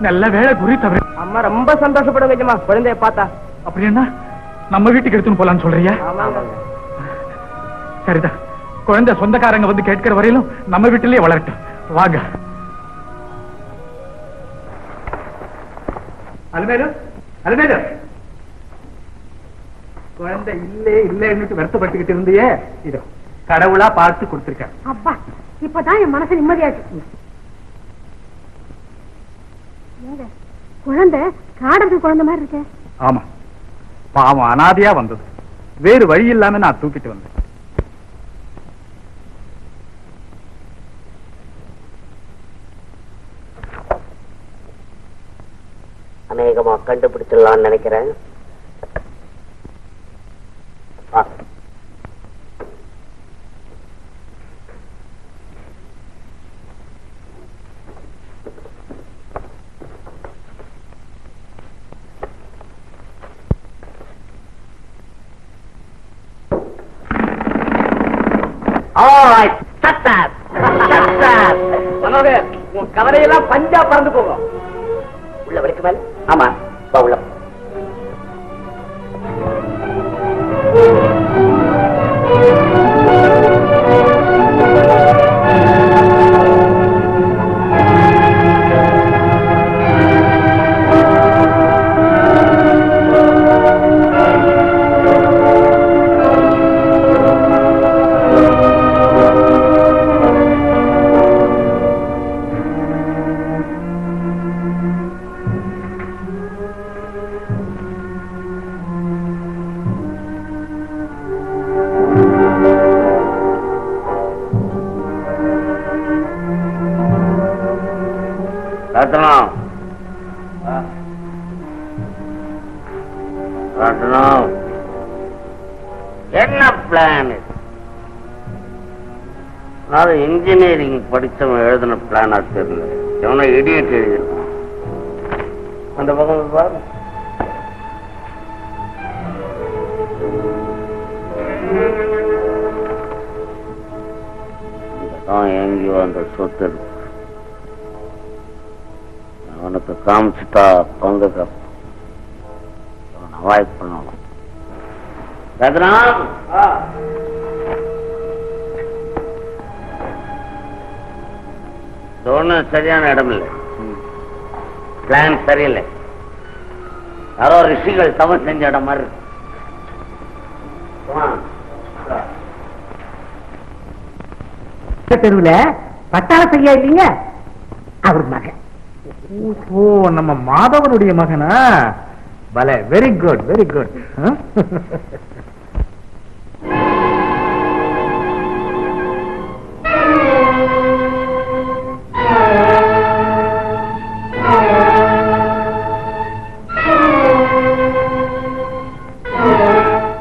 நல்ல வேளை, குறி தவறி. அம்மா ரொம்ப சந்தோஷப்படுங்க ஜமா, குழந்தைய பார்த்தா. அப்படி என்ன, நம்ம வீட்டுக்கு எடுத்துன்னு போலான்னு சொல்றியா? சரிதான், குழந்தை சொந்தக்காரங்க வந்து கேட்கிற வரையிலும் நம்ம வீட்டிலேயே வளரட்டும். வாங்க. அலமேலு, அலமேலு, குழந்தை இல்லே இல்லைன்னு வருத்தப்பட்டுக்கிட்டு இருந்தியே, இதோ கடவுளா பார்த்து கொடுத்திருக்கேன். அப்பா, இப்பதான் என் மனசு நிம்மதியாச்சு. குழந்தை காடது குழந்தை மாதிரி இருக்க. ஆமா, பாவம் அனாதையா வந்தது. வேறு வழி இல்லாம நான் தூக்கிட்டு வந்தேன். அநேகமா கண்டுபிடிச்சிடலாம்னு நினைக்கிறேன். கவலையெல்லாம் பஞ்சா பறந்து போகும். உள்ள வரைக்கும் மேல ஆமா உள்ள ரத்னம் ரத்னம் என்ன பிளான் இது? அது இன்ஜினியரிங் படிச்சவன் எழுதின பிளானா தெரியல. எவனோ இடியட் எழுதிருக்கான். அந்த பக்கம் பாரு. எங்கேயோ அந்த சொத்து இருக்கு. அவனுக்கு காமிச்சுட்டா பங்கு அவாய்ட் பண்ணணும். ரத்னம் ஒன்றும் சரியான இடம் இல்லை. பிளான் சரியில்லை. யாரோ ரிஷிகள் தவம் செஞ்ச இடம் மாதிரி இருக்கு. தெருவுல பட்டாள செய்யா இல்லைங்க அவர் மகன். ஓ நம்ம மாதவனுடைய மகனா? பலே, வெரி குட் வெரி குட்.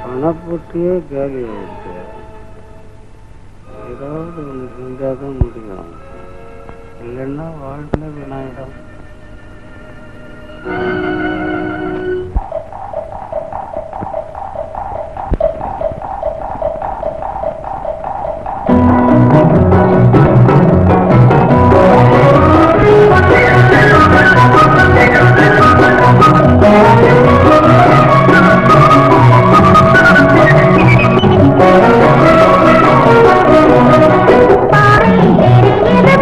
பணப்பட்டியே காலி ஆயிடுச்சு. ஏதாவது ஒன்று செஞ்சாதான் முடியும். இல்லைன்னா வாழ்க்கை விநாயகம். பாறை தெரியுது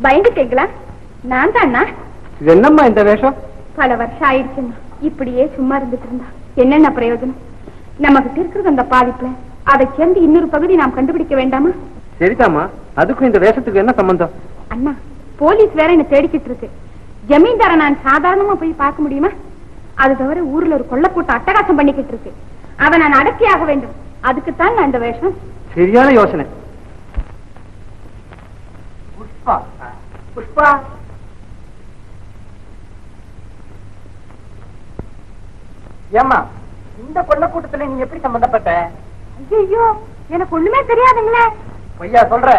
பயந்துட்டீங்களா? நான் தானா? இது என்னம்மா இந்த வேஷம்? பல வருஷம் ஆயிடுச்சுன்னா இப்படியே சும்மா இருந்துட்டு இருந்தா என்னென்ன பிரயோஜனம்? நம்ம கிட்ட இருக்கிறது அந்த பாதிப்புல அதை சேர்ந்து இன்னொரு பகுதி நாம் கண்டுபிடிக்க வேண்டாமா? சரிதாம்மா, அதுக்கும் இந்த வேஷத்துக்கு என்ன சம்பந்தம்? அண்ணா, போலீஸ் வேற என்ன தேடிக்கிட்டு இருக்கு. ஜமீன்தார நான் சாதாரணமா போய் பார்க்க முடியுமா? அது தவிர ஊர்ல ஒரு கொள்ளக்கூட்ட அட்டகாசம் பண்ணிக்கிட்டு இருக்கு. அதை நான் அடக்கியாக வேண்டும். அதுக்குத்தான் நான் இந்த வேஷம். சரியான யோசனை. புஷ்பா, புஷ்பா, ஏம்மா இந்த கொள்ளக்கூட்டத்துல நீ எப்படி சம்பந்தப்பட்ட? ஐயோ, எனக்கு ஒண்ணுமே தெரியாதுங்களே. பொய்யா சொல்ற?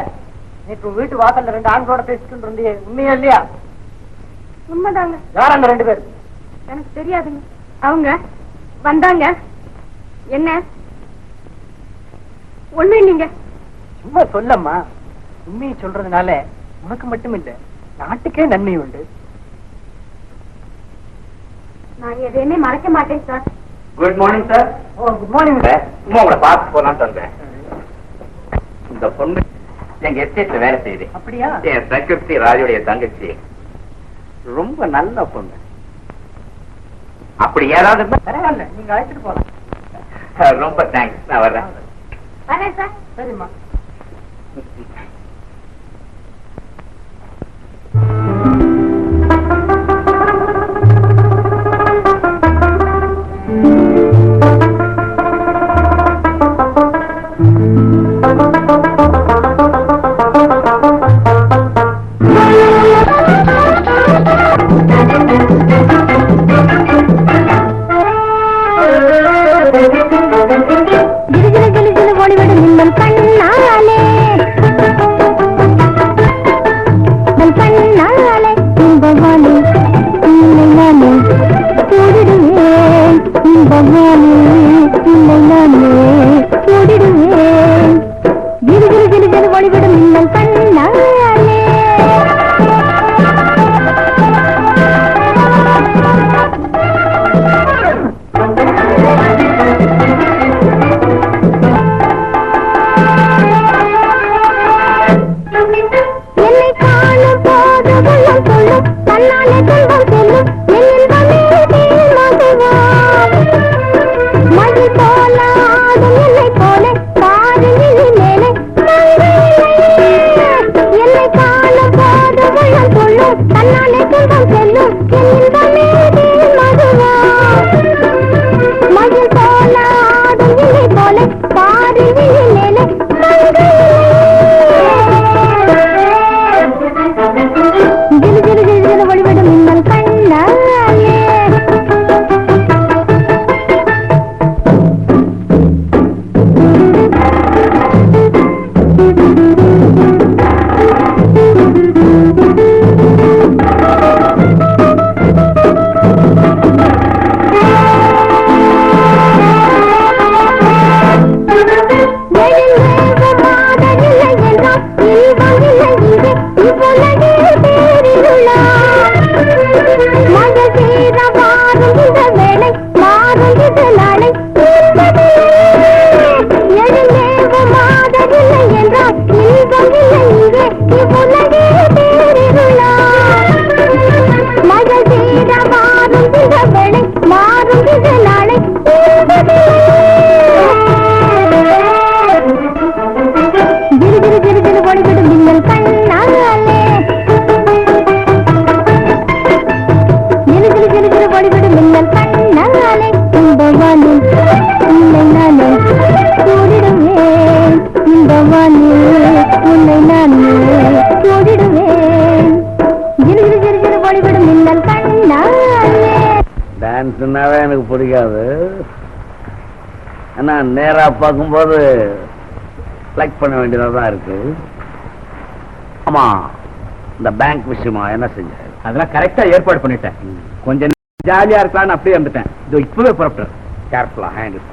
நேற்று வீட்டு வாசல்ல 2 ஆண்களோட பேசிட்டு இருந்தியே, உண்மையா இல்லையா? உண்மைதாங்க. யார் அந்த 2 பேர்? எனக்கு தெரியாதுங்க. அவங்க வந்தாங்க. என்ன? ஒண்ணு இல்லைங்க. சும்மா சொல்லம்மா. உண்மையை சொல்றதுனால உனக்கு மட்டும் இல்ல, நாட்டுக்கே நன்மை உண்டு. நான் எதையுமே மறைக்க மாட்டேன் sir. Good morning sir. Oh, good morning. சும்மா உங்களை பார்த்து போலான்னு வந்தேன். இந்த பொண்ணு எங்க எஸ்டேட்ல வேலை செய்யுது. அப்படியா? என் செக்ரட்டரி ராஜுடைய தங்கச்சி. ரொம்ப நல்ல பொண்ணு. அப்படி ஏதாவது இருந்தா பரவாயில்ல, நீங்க அழைச்சிட்டு போலாம். ரொம்ப தேங்க்ஸ். நான் வர்றேன். வரேன் சார். சரிம்மா. டான்ஸ்னாவே எனக்கு பிடிக்காது. ஆனா நேரா பார்க்கும்போது லைக் பண்ண வேண்டியதா தான் இருக்கு. ஆமா, இந்த பேங்க் விஷயமா என்ன செஞ்ச? அதெல்லாம் கரெக்டா ஏற்பாடு பண்ணிட்டேன். கொஞ்சம் ஜாலியா இருக்கலாம்னு அப்படியே வந்துட்டேன். இதோ இப்பவே புறப்பட்டேன். கேர்ஃபுல்லா ஹேண்டில்.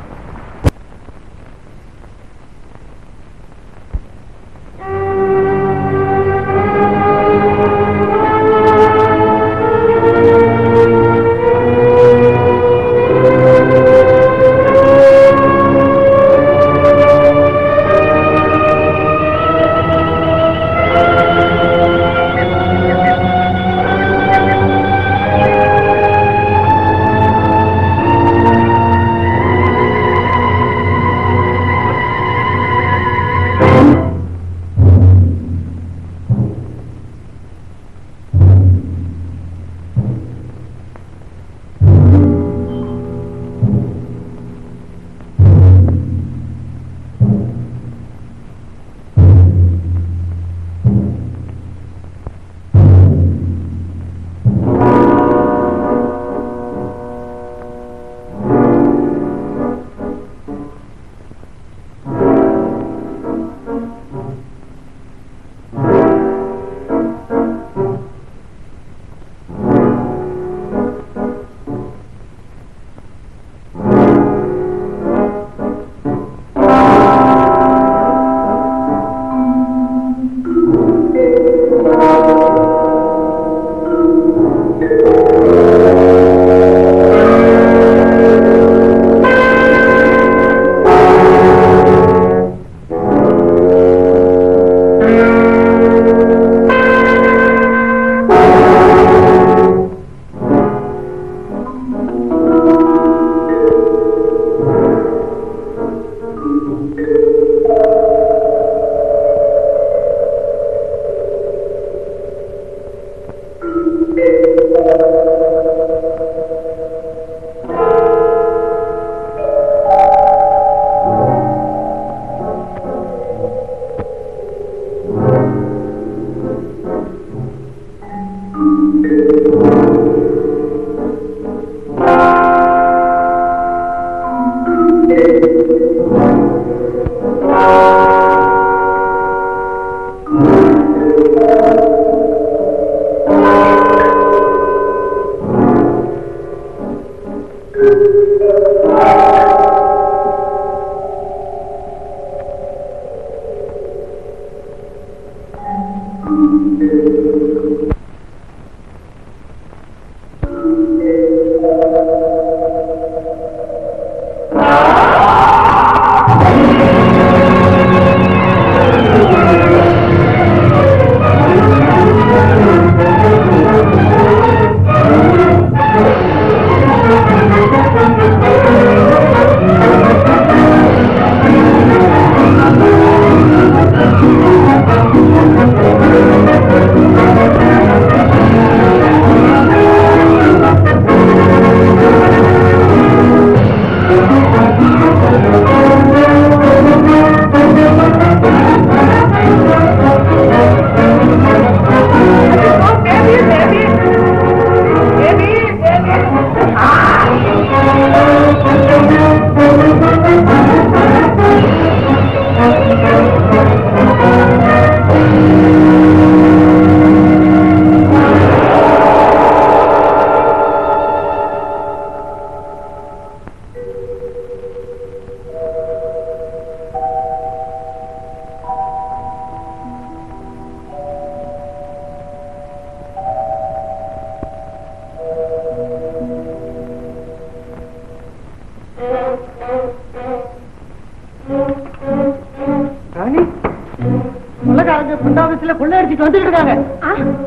வந்துட்டு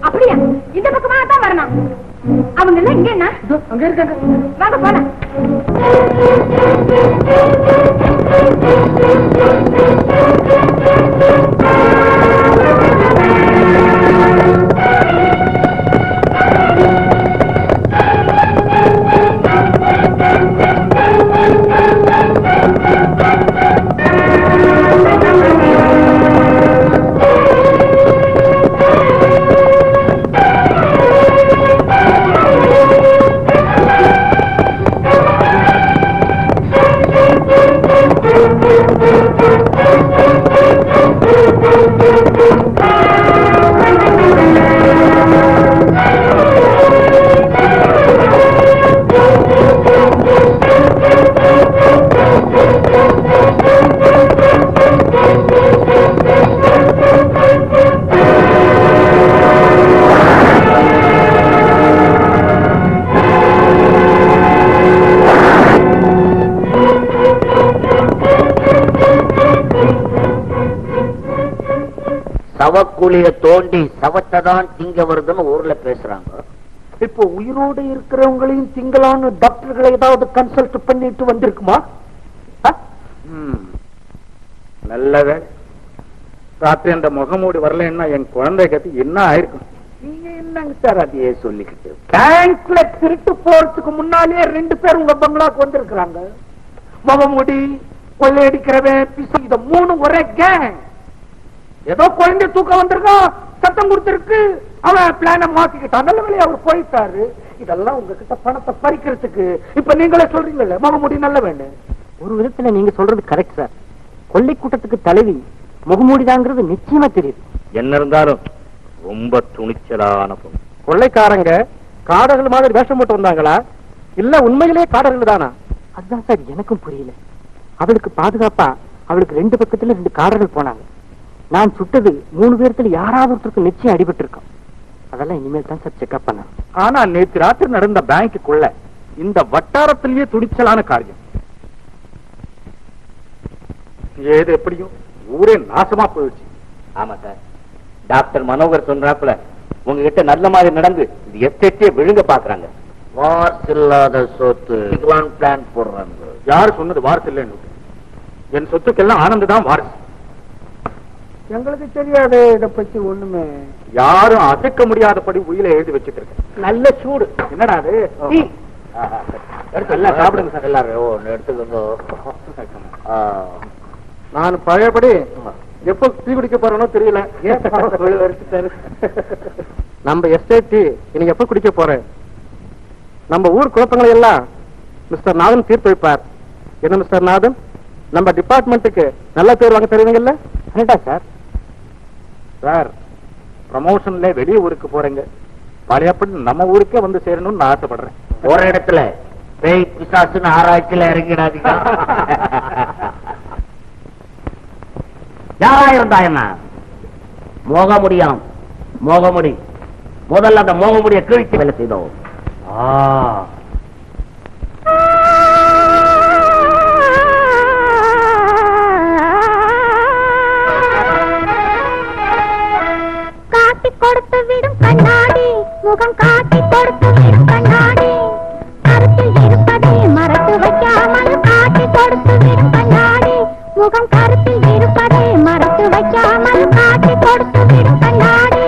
அப்படியா? இந்த பக்கமா தான் வரணும். அவங்க எல்லாம் இங்க என்ன அங்க இருக்காங்க. வாங்க போலாம். சவக்குழிய தோண்டி சவத்தைதான் திங்க வருதுன்னு ஊர்ல பேசுறாங்க. இப்போ உயிரோடு இருக்கிறவங்களையும் திங்களான்னு டாக்டர்களை ஏதாவது கன்சல்ட் பண்ணிட்டு வந்திருக்குமா? நல்லவே ராத்திரி அந்த முகமூடி வரலன்னா என் குழந்தை கத்தி என்ன ஆயிருக்கும். நீங்க என்னங்க சார் அதையே சொல்லிக்கிட்டு? பேங்க்ல திருட்டு போறதுக்கு முன்னாலே 2 பேர் உங்க பங்களாக்கு வந்திருக்கிறாங்க. முகமூடி, கொள்ளையடிக்கிறவன், பிசு, இத 3 ஒரே கேங். ஏதோ குழந்தை தூக்கம் வந்திருக்கான், சத்தம் கொடுத்திருக்கு, அவன் பிளான மாத்திக்கிட்டான். நல்ல வேலையை அவர் போயிட்டாரு. இதெல்லாம் உங்ககிட்ட பணத்தை பறிக்கிறதுக்கு இப்ப நீங்களே சொல்றீங்கல்ல முகமூடி நல்ல வேணும். ஒரு விதத்துல நீங்க சொல்றது கரெக்ட் சார். கொள்ளை கூட்டத்துக்கு தலைவி முகமூடிதாங்கிறது நிச்சயமா தெரியுது. என்ன இருந்தாலும் ரொம்ப துணிச்சலான பொண்ணு. கொள்ளைக்காரங்க காடர்கள் மாதிரி வேஷம் போட்டு வந்தாங்களா இல்ல உண்மையிலே காடர்கள் தானா? அதுதான் சார் எனக்கும் புரியல. அவளுக்கு பாதுகாப்பா அவளுக்கு 2 பக்கத்துல 2 காடர்கள் போனாங்க. நான் சுட்டது 3 பேர்த்துல யாராவது ஒருத்தருக்கு நிச்சயம் அடிபட்டு இருக்கோம். அதெல்லாம் இனிமேல் தான் சார் செக்அப் பண்ண. ஆனா நேற்று ராத்திரி நடந்த பேங்க்குள்ள இந்த வட்டாரத்திலேயே துணிச்சலான காரியம். ஏது எப்படியும் ஊரே நாசமா போயிடுச்சு. ஆமா சார், டாக்டர் மனோகர் சொன்னாப்புல உங்ககிட்ட நல்ல மாதிரி நடந்து இது எஸ்டேட்டே விழுங்க பாக்குறாங்க. வார்ஸ் இல்லாத சொத்து பிளான் போடுறாங்க. யாரு சொன்னது வாரிசு இல்லைன்னு? என் சொத்துக்கெல்லாம் ஆனந்து தான் வாரிசு. எங்களுக்கு தெரியாது இத பத்தி ஒண்ணுமே. யாரும் அசைக்க முடியாதபடி உயிரை எழுதி வச்சுட்டு இருக்கேன். நல்ல சூடு. என்னடா அது? எல்லாம் சாப்பிடுங்க சார் எல்லாரும் எடுத்துக்கோ. நான் பழையபடி எப்ப டீ குடிக்க போறேனோ தெரியல. நம்ம எஸ்டேட் நீங்க எப்ப குடிக்க போறேன்? நம்ம ஊர் குழப்பங்களை எல்லாம் மிஸ்டர் நாதன் தீர்த்து வைப்பார். என்ன மிஸ்டர் நாதன், நம்ம டிபார்ட்மெண்ட்டுக்கு நல்ல பேர் வாங்க தெரியுங்கல்ல? சார் சார் ப்ரமோஷன்ல வெளிய ஊருக்கு போறேங்க. பழையப்படி நம்ம ஊருக்கே வந்து சேரணும்னு நான் ஆசைப்படுறேன். ஒரு இடத்துல பேய் பிசாசுன்னு ஆராய்ச்சியில இறங்கிடாதீங்க. யாரா இருந்தா என்ன, மோக முடியும் மோகமுடி. முதல்ல அந்த மோகமுடியை கிழிச்சு வேலை செய்தோம். காட்டி கொடுத்து விடும் கண்ணாடி, முகம் காட்டி கொடுத்து விடும் கண்ணாடி, கருத்தில் இருப்பதை மறந்து வைக்காமல் காட்டி கொடுத்து விடும் கண்ணாடி, முகம் கருத்தில் இருப்பதை மறந்து வைக்காமல் காட்டி கொடுத்து விடும் கண்ணாடி.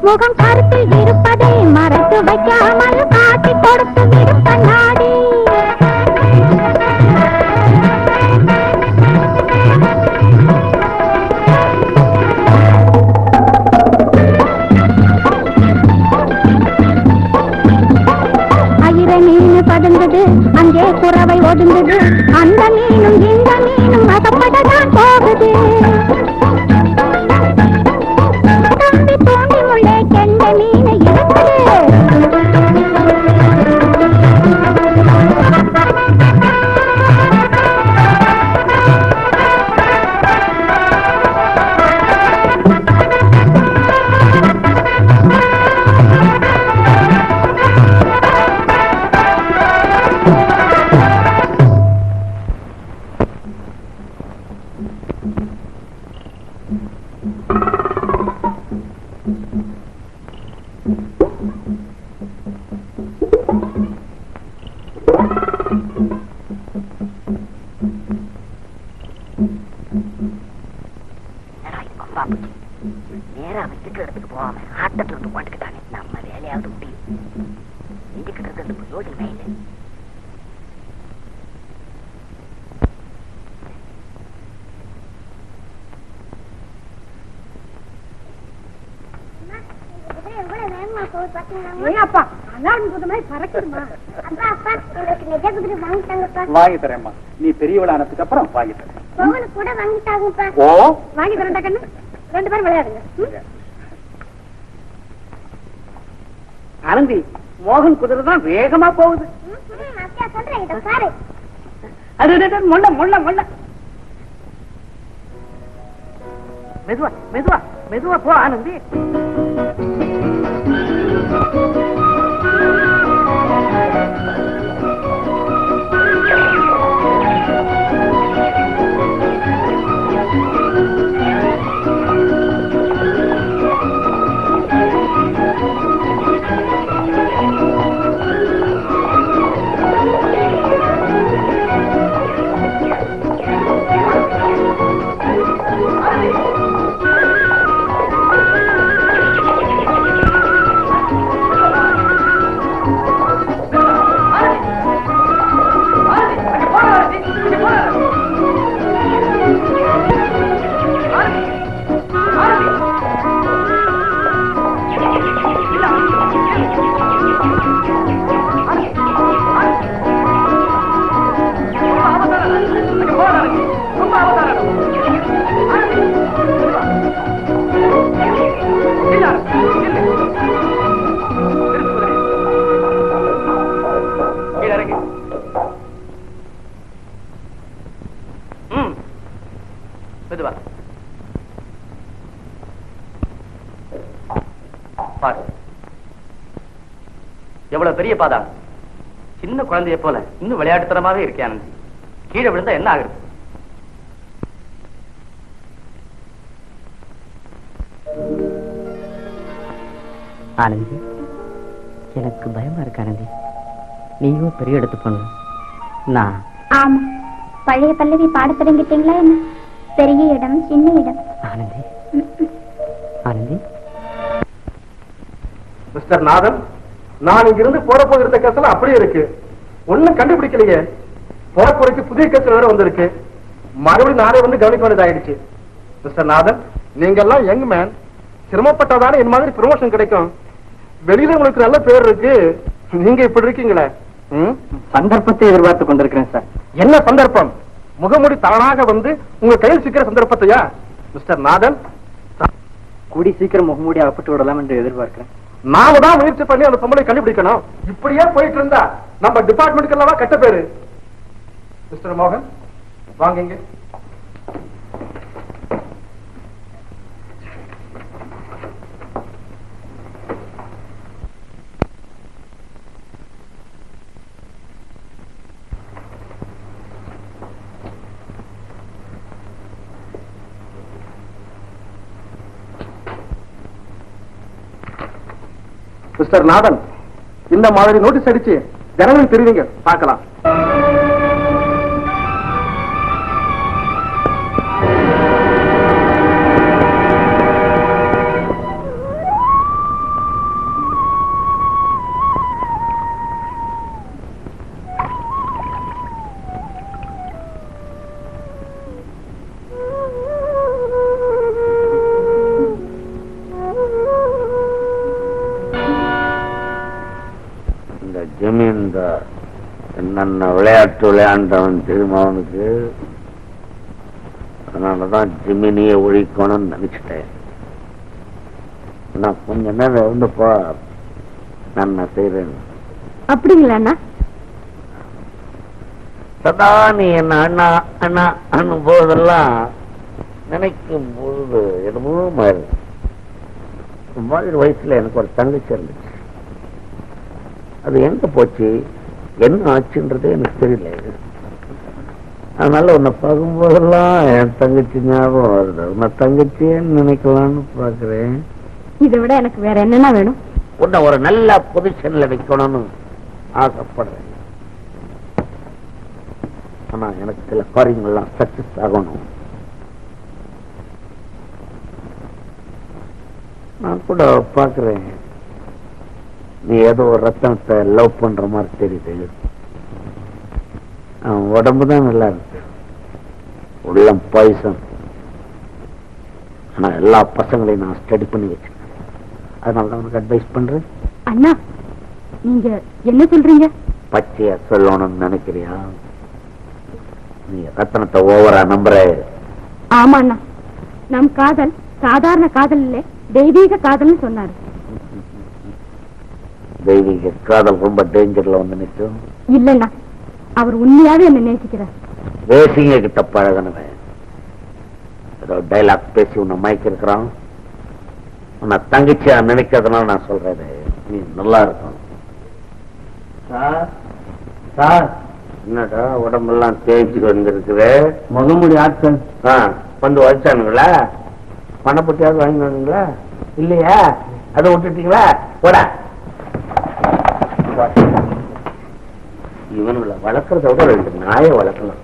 முகம் கருத்தில் இருப்பதை மறந்து வைக்காமல் காட்டி கொடுத்து விடும் கண்ணாடி. அயிர மீன் பதுங்குது, அங்கே குறவை ஒதுங்குது, அந்த மீனும் இந்த மீனும் அகப்படதான் போகுது. நேரா வச்சுட்டு இடத்துக்கு போகாம ஆட்டத்துல இருந்து போட்டுக்கிட்டானே, நம்ம வேலையாவது முடியும். செஞ்சுக்கிட்டு இருக்கிறது யோசனை இல்லை. வாங்கி தரேம்மா. நீ பெரியவளானதுக்கு அப்புறம் வாங்கி தரேன். கூட வாங்கிட்டாங்கப்பா. ஓ, வாங்கி தரேன்டா கண்ணு. 2 பேரும் விளையாடுங்க. ஆனந்தி, மோகன் குதிரை தான் வேகமா போகுது. அது முள்ள முள்ள முள்ள. மெதுவா மெதுவா மெதுவா போ ஆனந்தி. எவ்வளவு பெரிய பாதா, சின்ன குழந்தைய போல இன்னும் விளையாட்டுத்தனமாவே இருக்கே ஆனந்தி. கீழே விழுந்தா என்ன ஆகுது? ஆனந்தி, எனக்கு பயமா இருக்கு ஆனந்தி. நீயும் பெரிய இடத்து பொண்ணு. நான் ஆமா, பழைய பல்லவி பாட தொடங்கிட்டீங்களா என்ன? பெரிய இடம் சின்ன இடம். ஆனந்தி ஆனந்தி. மிஸ்டர் நாதன், நான் இங்கிருந்து போற போகிற கசல அப்படியே இருக்கு. ஒண்ணும் கண்டுபிடிக்கலையே. போறப்போறக்கு புதிய கசல் வேற வந்திருக்கு. மறுபடியும் நானே வந்து கவனிக்க வேண்டியதாயிடுச்சு. மிஸ்டர் நாதன், நீங்க எல்லாம் யங் மேன், சிரமப்பட்டாதானே என் மாதிரி ப்ரமோஷன் கிடைக்கும். வெளியில உங்களுக்கு நல்ல பேர் இருக்கு, நீங்க இப்படி இருக்கீங்களே. சந்தர்ப்பத்தை எதிர்பார்த்து கொண்டிருக்கிறேன் சார். என்ன சந்தர்ப்பம்? முகமுடி தானாக வந்து உங்க கையில் சிக்கிற சந்தர்ப்பத்தையா? மிஸ்டர் நாதன், கூடி சீக்கிரம் முகமூடி அகப்பட்டு விடலாம் என்று எதிர்பார்க்கிறேன். நாம தான் முயற்சி பண்ணி அந்த பொம்பளை கண்டுபிடிக்கணும். இப்படியே போயிட்டு இருந்தா நம்ம டிபார்ட்மெண்ட்டுக்கு எல்லாம் கெட்ட பேரு. மிஸ்டர் மோகன், வாங்க இங்க. மிஸ்டர் நாதன், இந்த மாதிரி நோட்டீஸ் அடிச்சு ஜனங்களுக்கு தெரிவிங்க, பார்க்கலாம். ஜமீன்தார் என்னென்ன விளையாட்டு விளையாண்டவன் தெரியுமா அவனுக்கு? அதனாலதான் ஜிமினியை ஒழிக்கணும்னு நினைச்சிட்டேன். நான் கொஞ்ச நேரம் இருந்துப்பா, நான் செய்றேன். அப்படிங்களா? சதா நீ என்ன அண்ணா அண்ணா அண்ணும் போதெல்லாம் நினைக்கும் பொழுது என்னமோ மாதிரி. மாதிரி வயசுல எனக்கு ஒரு தங்கச்சி இருந்துச்சு. அது எங்க போச்சு, என்ன ஆச்சுன்றதே எனக்கு தெரியல. அதனால உன்னை பார்க்கும்போதெல்லாம் என் தங்கச்சி ஞாபகம் வருது. உன்னை தங்கச்சின்னு நினைக்கலாம்னு பாக்குறேன். இதை விட எனக்கு வேற என்னன்னா வேணும்? உன்னை ஒரு நல்ல பொசிஷன்ல வைக்கணும்னு ஆசைப்படுறேன். ஆனா எனக்கு சில காரியங்கள்லாம் சக்சஸ் ஆகணும். நான் கூட பாக்குறேன், நீ ஏதோ ஒரு ரத்தனத்தை லவ் பண்ற மாதிரி தெரியுது. உடம்புதான் நல்லா இருக்கு, உள்ளம் பாய்சன். ஆனா எல்லா பசங்களையும் நான் ஸ்டடி பண்ணி வச்சிருக்கேன். அதனால உனக்கு அட்வைஸ் பண்றேன். அண்ணா, நீங்க என்ன சொல்றீங்க? பச்சையா சொல்லணும்னு நினைக்கிறியா? நீ ரத்தனத்தை ஓவரா நம்புற. ஆமா அண்ணா, நம் காதல் சாதாரண காதல் இல்ல, தெய்வீக காதல்னு சொன்னாரு. தெய்வீக காதல் ரொம்ப டேஞ்சர்ல வந்து நிற்கும். இல்லண்ணா, அவர் உண்மையாவே என்ன நேசிக்கிறார். தேசிங்க கிட்ட பழகனவன் ஏதோ டைலாக் பேசி உன்னை மயக்க இருக்கிறான். உன்னை தங்கச்சியா நினைக்கிறதுனால நான் சொல்றேன், நீ நல்லா இருக்கும். என்னடா உடம்பெல்லாம் தேய்ச்சி வந்துருக்குற? முகமுடி ஆட்கள் வந்து வச்சானுங்களா? பணப்பட்டியாவது வாங்கி வந்தீங்களா? இல்லையா? அதை விட்டுட்டீங்களா? போடா. இவனுங்களை வளர்க்கறத விட 2 நாயை வளர்க்கலாம்.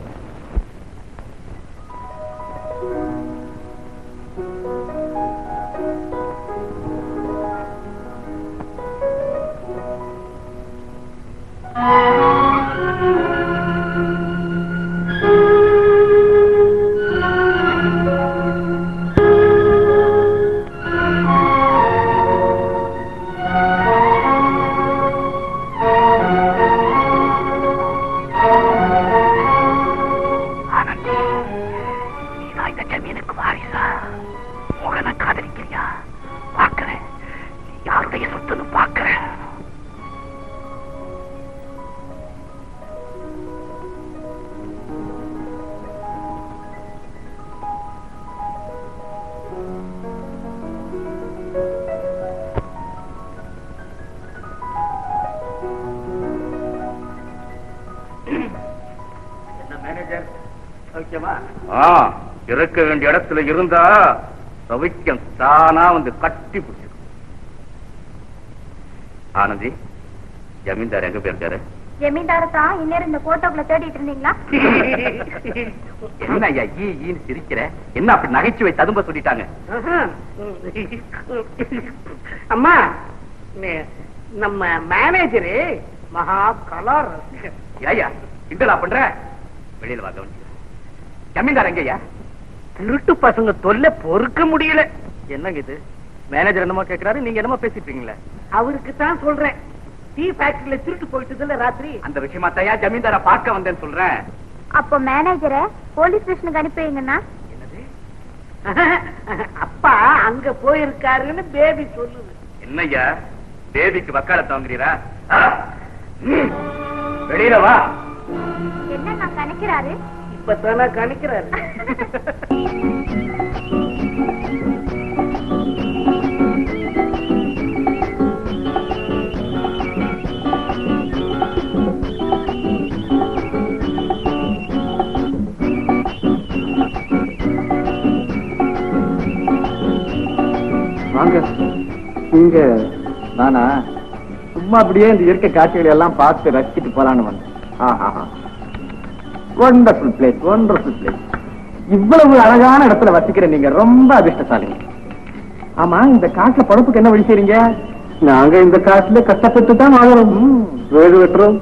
இருக்க வேண்டிய இடத்துல இருந்தா சவிக்கம் தானா வந்து கட்டி பிடிச்சிடும். ஆனந்தி, ஜமீன்தார் எங்க போயிருக்காரு? ஜமீன்தார தான் இந்நேரம் இந்த போட்டோக்குள்ள தேடிட்டு இருந்தீங்களா? என்ன ஐயா ஈன்னு சிரிக்கிற? என்ன அப்படி நகைச்சுவை ததும்ப சொல்லிட்டாங்க? அம்மா, நம்ம மேனேஜரு மகா கலா ரசிகர். ஐயா கிண்டலா பண்ற? வெளியில வா, கவனிச்சு. ஜமீன்தார் எங்கய்யா? திருட்டு பசங்க தொல்லை பொறுக்க முடியல. என்னங்க இது? மேனேஜர் என்னமோ கேக்குறாரு, நீங்க என்னமோ பேசிட்டீங்களே. அவருக்கு தான் சொல்றேன், டீ ஃபேக்டரியில திருட்டு போயிட்டு ராத்திரி. அந்த விஷயமா தயா ஜமீன்தார பார்க்க வந்தேன்னு சொல்றேன். அப்போ மேனேஜரை போலீஸ் ஸ்டேஷனுக்கு அனுப்பி வைங்கண்ணா. அப்பா அங்க போயிருக்காருன்னு பேபி சொல்லுது. என்னய்யா பேபிக்கு வக்காலத்து வாங்குறீரா? வெளியில வா. என்ன நான் கணக்கிறாரு? இப்பதானே கணிக்கிறாரு. வாங்க. நீங்க நானா சும்மா அப்படியே இந்த இயற்கை காட்சிகளை எல்லாம் பார்த்து ரசிச்சுட்டு போலான்னு வந்தேன். Wonderful place, wonderful place. இவ்வளவு அழகான இடத்துல வசிக்கிற நீங்க ரொம்ப அதிர்ஷ்டசாலிங்க. ஆமா, இந்த காட்டுல பழப்புக்கு என்ன வழி செய்றீங்க? நாங்க இந்த காட்டுல கஷ்டப்பட்டு தான் வாழறோம். வேடு வெட்டுறோம்,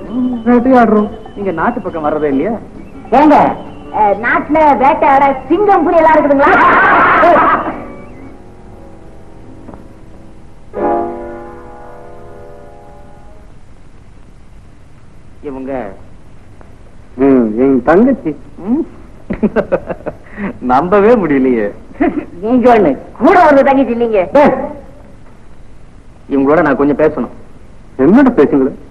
வேட்டையாடுறோம். நீங்க நாட்டு பக்கம் வர்றதே இல்லையா? ஏங்க நாட்டுல வேட்டையாட சிங்கம் புலி எல்லாம் இருக்குதுங்களா? இவங்க என் தங்கச்சி. நம்பவே முடியலையே. நீங்க ஒண்ணு கூட ஒரு தங்கச்சி இல்லீங்க. இவங்களோட நான் கொஞ்சம் பேசணும். என்னோட பேசுங்களேன்.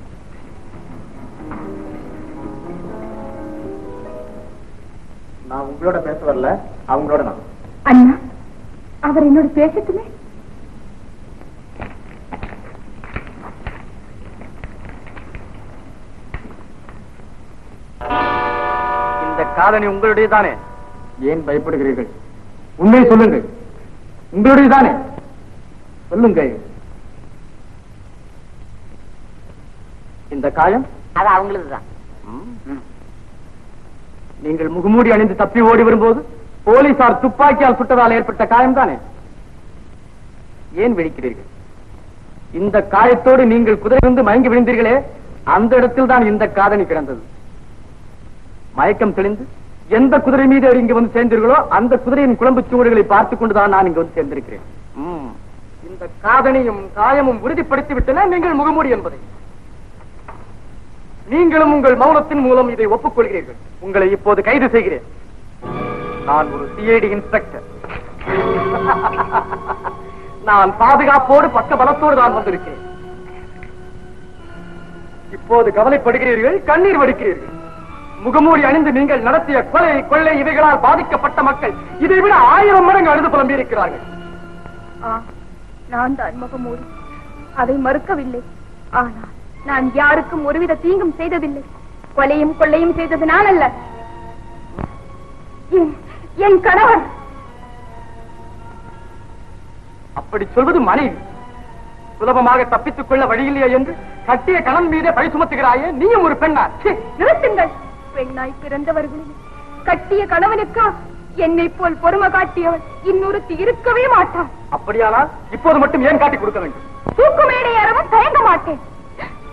நான் உங்களோட பேச வரல, அவங்களோட நான். அண்ணா, அவர் என்னோட பேசட்டுமே. இந்த காதணி உங்களுடைய தானே? ஏன் பயப்படுகிறீர்கள்? உண்மையை சொல்லுங்கள். உங்களுடைய தானே? சொல்லுங்க. இந்த காயம் அது அவங்களுக்குதான். நீங்கள் முகமூடி அணிந்து தப்பி ஓடி வரும்போது போலீசார் துப்பாக்கியால் சுட்டதால் ஏற்பட்ட காயம் தானே? ஏன் வெடிக்கிறீர்கள்? இந்த காயத்தோடு நீங்கள் குதிரையிலிருந்து மயங்கி விழுந்தீர்களே, அந்த இடத்தில் தான் இந்த காதணி கிடந்தது. மயக்கம் தெளிந்து எந்த குதிரை மீது இங்கு வந்து சேர்ந்தீர்களோ அந்த குதிரையின் குழம்பு சூடுகளை பார்த்துக் கொண்டுதான் நான் இங்கு வந்து சேர்ந்திருக்கிறேன். இந்த காதணியும் காயமும் உறுதிப்படுத்தி விட்டன நீங்கள் முகமூடி என்பதை. நீங்களும் உங்கள் மௌனத்தின் மூலம் இதை ஒப்புக்கொள்கிறீர்கள். உங்களை இப்போது கைது செய்கிறேன். நான் ஒரு சிஐடி இன்ஸ்பெக்டர். நான் பாதுகாப்போடு பக்க பலத்தோடு தான் வந்திருக்கிறேன். இப்போது கவலைப்படுகிறீர்கள், கண்ணீர் வடிக்கிறீர்கள். முகமூடி அணிந்து நீங்கள் நடத்திய கொலை கொள்ளை இவைகளால் பாதிக்கப்பட்ட மக்கள் இதை விட 1000 மடங்கு அழுது புலம்பி இருக்கிறார்கள். நான் தான் முகமூடி, அதை மறுக்கவில்லை. ஆனால் நான் யாருக்கும் ஒருவித தீங்கும் செய்ததில்லை. கொலையும் கொள்ளையும் செய்தது நான் அல்ல, என் கணவர். அப்படி சொல்வது மனைவி. சுலபமாக தப்பித்துக் கொள்ள வழியில்லையா என்று கட்டிய கணவன் மீதே பழி சுமத்துகிறாயே, நீயும் ஒரு பெண்ணா? நிறுத்துங்கள். பெண்ணாய் பிறந்தவர்களில் கட்டிய கணவனுக்கா என்னை போல் பொறுமை காட்டியவன் இன்னொருத்தி இருக்கவே மாட்டான். அப்படியானால் இப்போது மட்டும் ஏன் காட்டி கொடுக்க வேண்டும்? தூக்கு மேடை ஏறவும் தயங்க மாட்டேன்.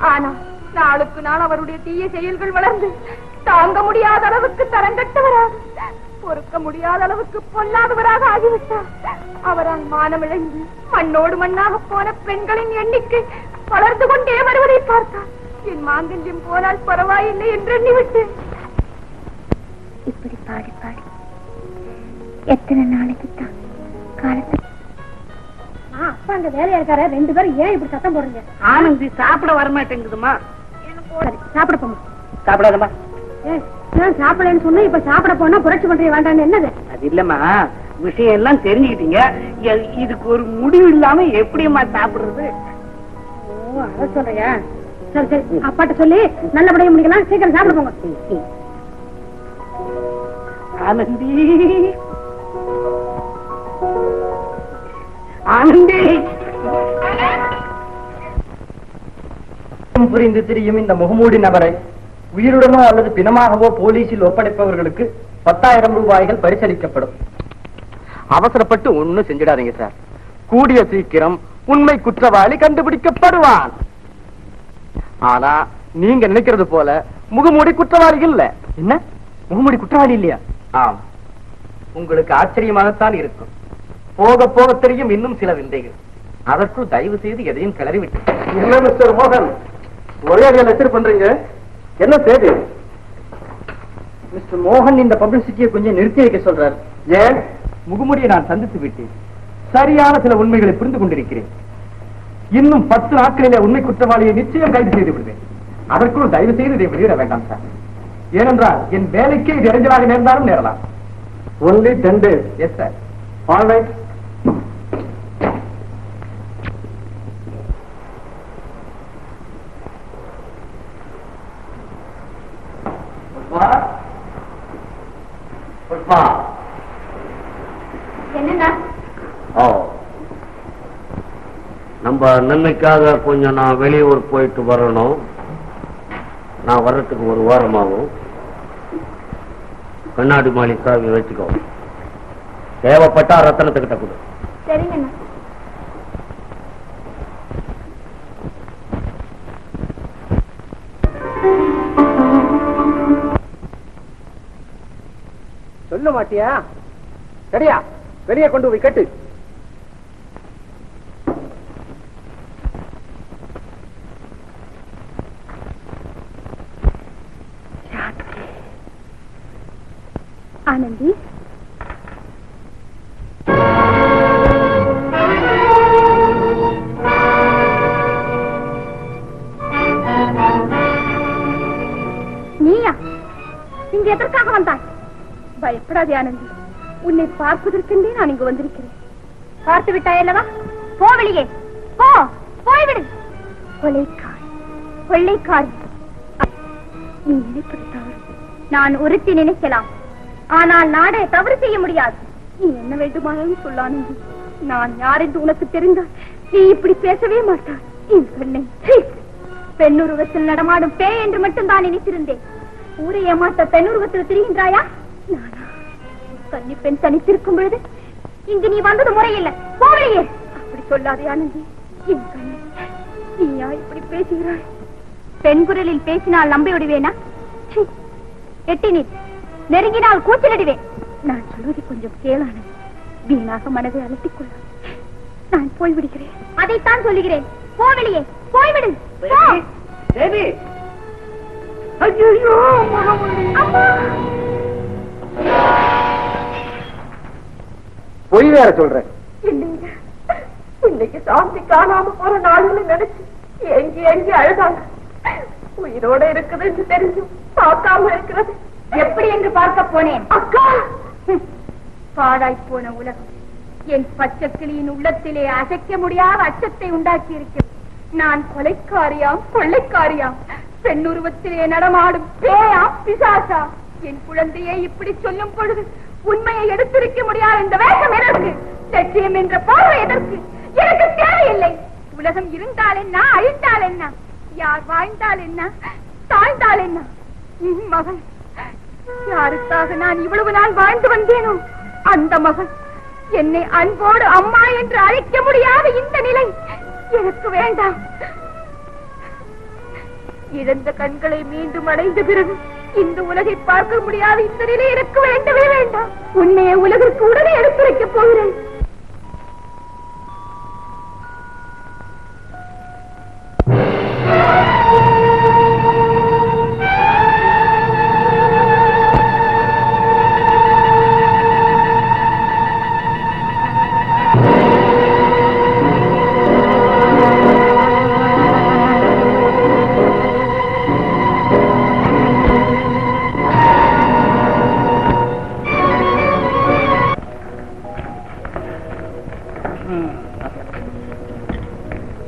ஆனா நாளுக்கு நாள் அவருடைய தீய செயல்கள் வளர்ந்து தாங்க முடியாத அளவுக்கு தரங்கட்டவராக, பொறுக்க முடியாத அளவுக்கு பொல்லாதவராக ஆகிவிட்டார். அவரால் மானமிழந்து மண்ணோடு மண்ணாக போன பெண்களின் எண்ணிக்கை வளர்ந்து கொண்டே வருவதை பார்த்தார். என் மாங்கல்யம் போனால் பரவாயில்லை என்று எண்ணிவிட்டேன். இப்படி பாடி பாடி எத்தனை நாளைக்கு தான் காலத்து அப்பா அங்க வேலையா இருக்காரு. 2 பேரும் ஏன் இப்படி சத்தம் போடுறீங்க? ஆனந்தி சாப்பிட வரமாட்டேங்குதுமா. சாப்பிட போங்க. சாப்பிடாதம்மா. சாப்பிடலன்னு சொன்னா இப்ப சாப்பிட போனா புரட்சி பண்றீங்க வேண்டாம். என்னது அது இல்லம்மா, விஷயம் எல்லாம் தெரிஞ்சுக்கிட்டீங்க. இதுக்கு ஒரு முடிவு இல்லாம எப்படியம்மா சாப்பிடுறது? ஓ, அத சொல்றியா? சரி சரி, அப்பாட்ட சொல்லி நல்லபடியா முடிக்கலாம். சீக்கிரம் சாப்பிட போங்க. ஆனந்தி, ஆனந்தி. புரிந்து திரியும் இந்த முகமூடி நபரை உயிருடனோ அல்லது பிணமாகவோ போலீசில் ஒப்படைப்பவர்களுக்கு 10,000 ரூபாய்கள் பரிசளிக்கப்படும். அவசரப்பட்டு ஒண்ணும் செஞ்சிடாதீங்க சார். கூடிய சீக்கிரம் உண்மை குற்றவாளி கண்டுபிடிக்கப்படுவான். ஆனா நீங்க நினைக்கிறது போல முகமூடி குற்றவாளி இல்ல. என்ன, முகமூடி குற்றவாளி இல்லையா? ஆம், உங்களுக்கு ஆச்சரியமாகத்தான் இருக்கும். போக போக தெரியும் இன்னும் சில விந்தைகள். அதற்குள் தயவு செய்து எதையும் கிளறி விட்டு. என்ன மிஸ்டர் மோகன், ஒரே அடியா லெட்டர் பண்றீங்க, என்ன செய்தி? மிஸ்டர் மோகன் இந்த பப்ளிசிட்டியை கொஞ்சம் நிறுத்தி வைக்க சொல்றார். ஏன்? முகமுடியை நான் சந்தித்து விட்டேன். சரியான சில உண்மைகளை புரிந்து கொண்டிருக்கிறேன். இன்னும் 10 நாட்களிலே உண்மை குற்றவாளியை நிச்சயம் கைது செய்து விடுவேன். அதற்குள் தயவு செய்து இதை வெளியிட வேண்டாம் சார். ஏனென்றால் என் வேலைக்கே இது இடைஞ்சலாக நேர்ந்தாலும் நேரலாம். Only 10 days. Yes, sir. All right. Pushpa. என்னன்னா ஓ, நம்ம நன்மைக்காக கொஞ்சம் நான் வெளியூர் போயிட்டு வரணும். நான் வர்றதுக்கு 1 வாரமாகும். கண்ணாடி மாளி சாவி வச்சுக்கோ. தேவைப்பட்டா ரத்தனத்துக்கிட்ட கொடு. சரிங்கண்ணா. சொல்ல மாட்டியா? சரியா, வெளியே கொண்டு போய் கட்டு. ஆனந்தி, நீயா இங்க எதற்காக வந்தாய்? பயப்படாதே ஆனந்தி, உன்னை பார்ப்பதற்கென்றே நான் இங்கு வந்திருக்கிறேன். பார்த்து விட்டாய் அல்லவா? போ வெளியே, போ, போய்விடு. கொலைக்காரி, கொள்ளைக்காரி. நீ நினைப்பது தவறு. நான் ஒருத்தி நினைக்கலாம், ஆனால் நாடே தவறு செய்ய முடியாது. நீ என்ன வேண்டுமானாலும் சொல்ல ஆனந்தி. நான் யார் என்று உனக்கு தெரிந்தால் நீ இப்படி பேசவே மாட்டாய். என் கண்ணை பெண்ணுருவத்தில் நடமாடும் பேய் என்று மட்டும்தான் நினைத்திருந்தேன். ஊரை ஏமாற்ற பெண்ணுருவத்தில் திரிகின்றாயா? நானா கன்னி பெண் தனித்திருக்கும் பொழுது இங்கு நீ வந்தது முறையில்லை. போகலையே. அப்படி சொல்லாதே ஆனந்தி. என் கண்ணை, நீயா இப்படி பேசுகிறாய்? பெண் குரலில் பேசினால் நம்பி விடுவேனா? எட்டி நீ நெருங்கினால் கூச்சலிடுவேன். நான் சொல்வதை கொஞ்சம் கேளானது. வீணாக மனதை அலட்டிக் கொள்ள. நான் போய்விடுகிறேன். அதைத்தான் சொல்லுகிறேன். போவெளியே, போய்விடு. பொய் வேற சொல்றேன். இன்னைக்கு சாந்தி காணாம போற நாளுன்னு நினைச்சு எங்கி எங்கி அழுதாங்க. உயிரோட இருக்குது என்று தெரிஞ்சும் பார்க்காம இருக்கிறது எப்படி என்று பார்க்க போனேன். அக்கா, பாழாய் போன உலகம் என் பச்சை கிளியின் உள்ளத்திலே அசைக்க முடியாத அச்சத்தை உண்டாக்கி இருக்கிறது. நான் கொலைக்காரியாம், கொள்ளைக்காரியாம், பெண்ணுருவத்திலே நடமாடும் பேயாம், பிசாசா? என் குழந்தையை இப்படி சொல்லும் பொழுது உண்மையை எடுத்திருக்க முடியாது. இந்த வேகம் எதற்கு? லட்சியம் என்ற பார்வை எதற்கு? எனக்கு தேவையில்லை. உலகம் இருந்தால் என்ன, அழிந்தால் என்ன? யார் வாழ்ந்தால் என்ன, தாழ்ந்தால் என்ன? மகன், யாருக்காக நான் இவ்வளவு நாள் வாழ்ந்து வந்தேனோ அந்த மகன் என்னை அன்போடு அம்மா என்று அழைக்க முடியாத இந்த நிலை எனக்கு வேண்டாம். இழந்த கண்களை மீண்டும் அடைந்த பிறகு இந்த உலகை பார்க்க முடியாத இந்த நிலை எனக்கு வேண்டவே வேண்டாம். உண்மையை உலகிற்கு உடனே எடுத்துரைக்கப் போகிறேன்.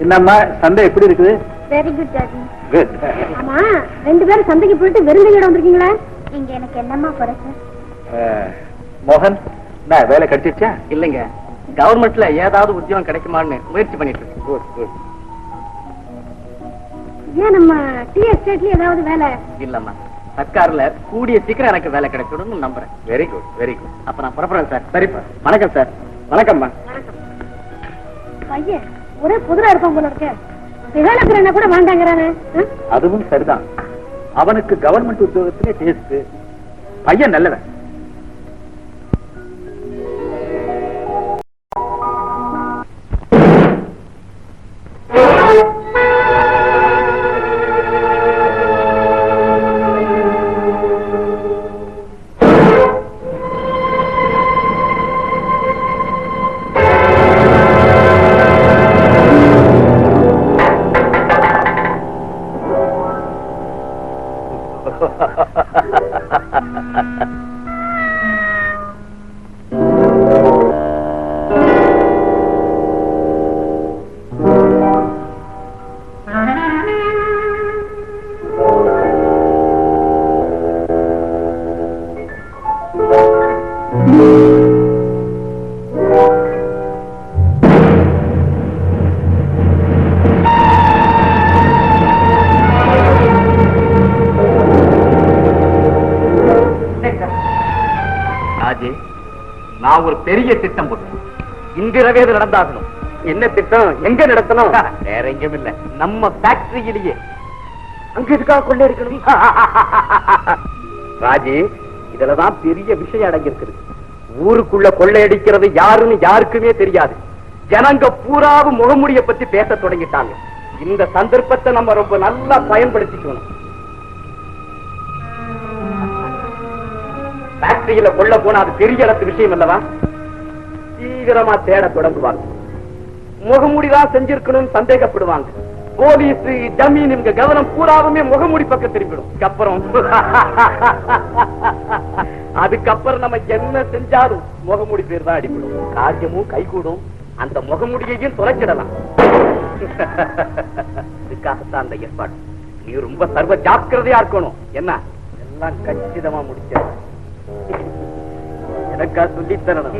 என்னம்மா, சந்தை எப்படி இருக்குது? Very good daddy. குட். ஆமா, 2 பேரும் சந்தைக்கு போயிட்டு விருந்துகிட வந்திருக்கீங்களா? இங்க எனக்கு என்னம்மா குறைச்சு? மோகன், நான் வேலை கிடைச்சிச்சா? இல்லைங்க, கவர்மெண்ட்ல ஏதாவது உத்தியோகம் கிடைக்குமான்னு முயற்சி பண்ணிட்டு இருக்கேன். Good good. ஏன் நம்ம டீ எஸ்டேட்ல ஏதாவது வேலை? இல்லம்மா, சர்க்கார்ல கூடிய சீக்கிரம் எனக்கு வேலை கிடைச்சிடும் நம்புறேன். Very good very good. அப்ப நான் புறப்படுறேன் சார். சரிப்பா. வணக்கம் சார். வணக்கம்மா. பையன் ஒரே புதுரா இருப்பான் போல இருக்க. வேலைக்கிறன கூட வேண்டாங்கிறானே. அதுவும் சரிதான். அவனுக்கு கவர்மெண்ட் உத்தியோகத்திலே டேஸ்ட். பையன் நல்லவன். நான் ஒரு பெரிய திட்டம் போட்டேன். இன்றிரவே இது நடந்தாகணும். என்ன திட்டம்? எங்க நடத்தணும்? வேற எங்கேயும் இல்ல, நம்ம ஃபேக்டரியிலேயே. அங்க இதுக்காக கொள்ளை இருக்கணும். ராஜி, இதுலதான் பெரிய விஷயம் அடங்கியிருக்குது. ஊருக்குள்ள கொள்ளையடிக்கிறது யாருன்னு யாருக்குமே தெரியாது. ஜனங்க பூராவும் முகமுடிய பத்தி பேச தொடங்கிட்டாங்க. இந்த சந்தர்ப்பத்தை நம்ம ரொம்ப நல்லா பயன்படுத்திக்கணும். ஃபேக்டரியில கொள்ள போனா அது பெரிய இடத்து விஷயம் அல்லவா? சீக்கிரமா தேட தொடங்குவாங்க. முகமூடிதான் செஞ்சிருக்கணும்னு சந்தேகப்படுவாங்க. போலீஸ் ஜமீன் இங்க கவனம் பூராவுமே முகமூடி பக்கம் திரும்பிடும். அதுக்கப்புறம் நம்ம என்ன செஞ்சாலும் முகமூடி பேர் தான் அடிப்படும். காரியமும் கைகூடும். அந்த முகமூடியையும் தொலைச்சிடலாம். இதுக்காகத்தான் அந்த ஏற்பாடு. நீ ரொம்ப சர்வ ஜாக்கிரதையா இருக்கணும். என்ன எல்லாம் கச்சிதமா முடிச்ச எனக்கா சொல்லித்தரணும்.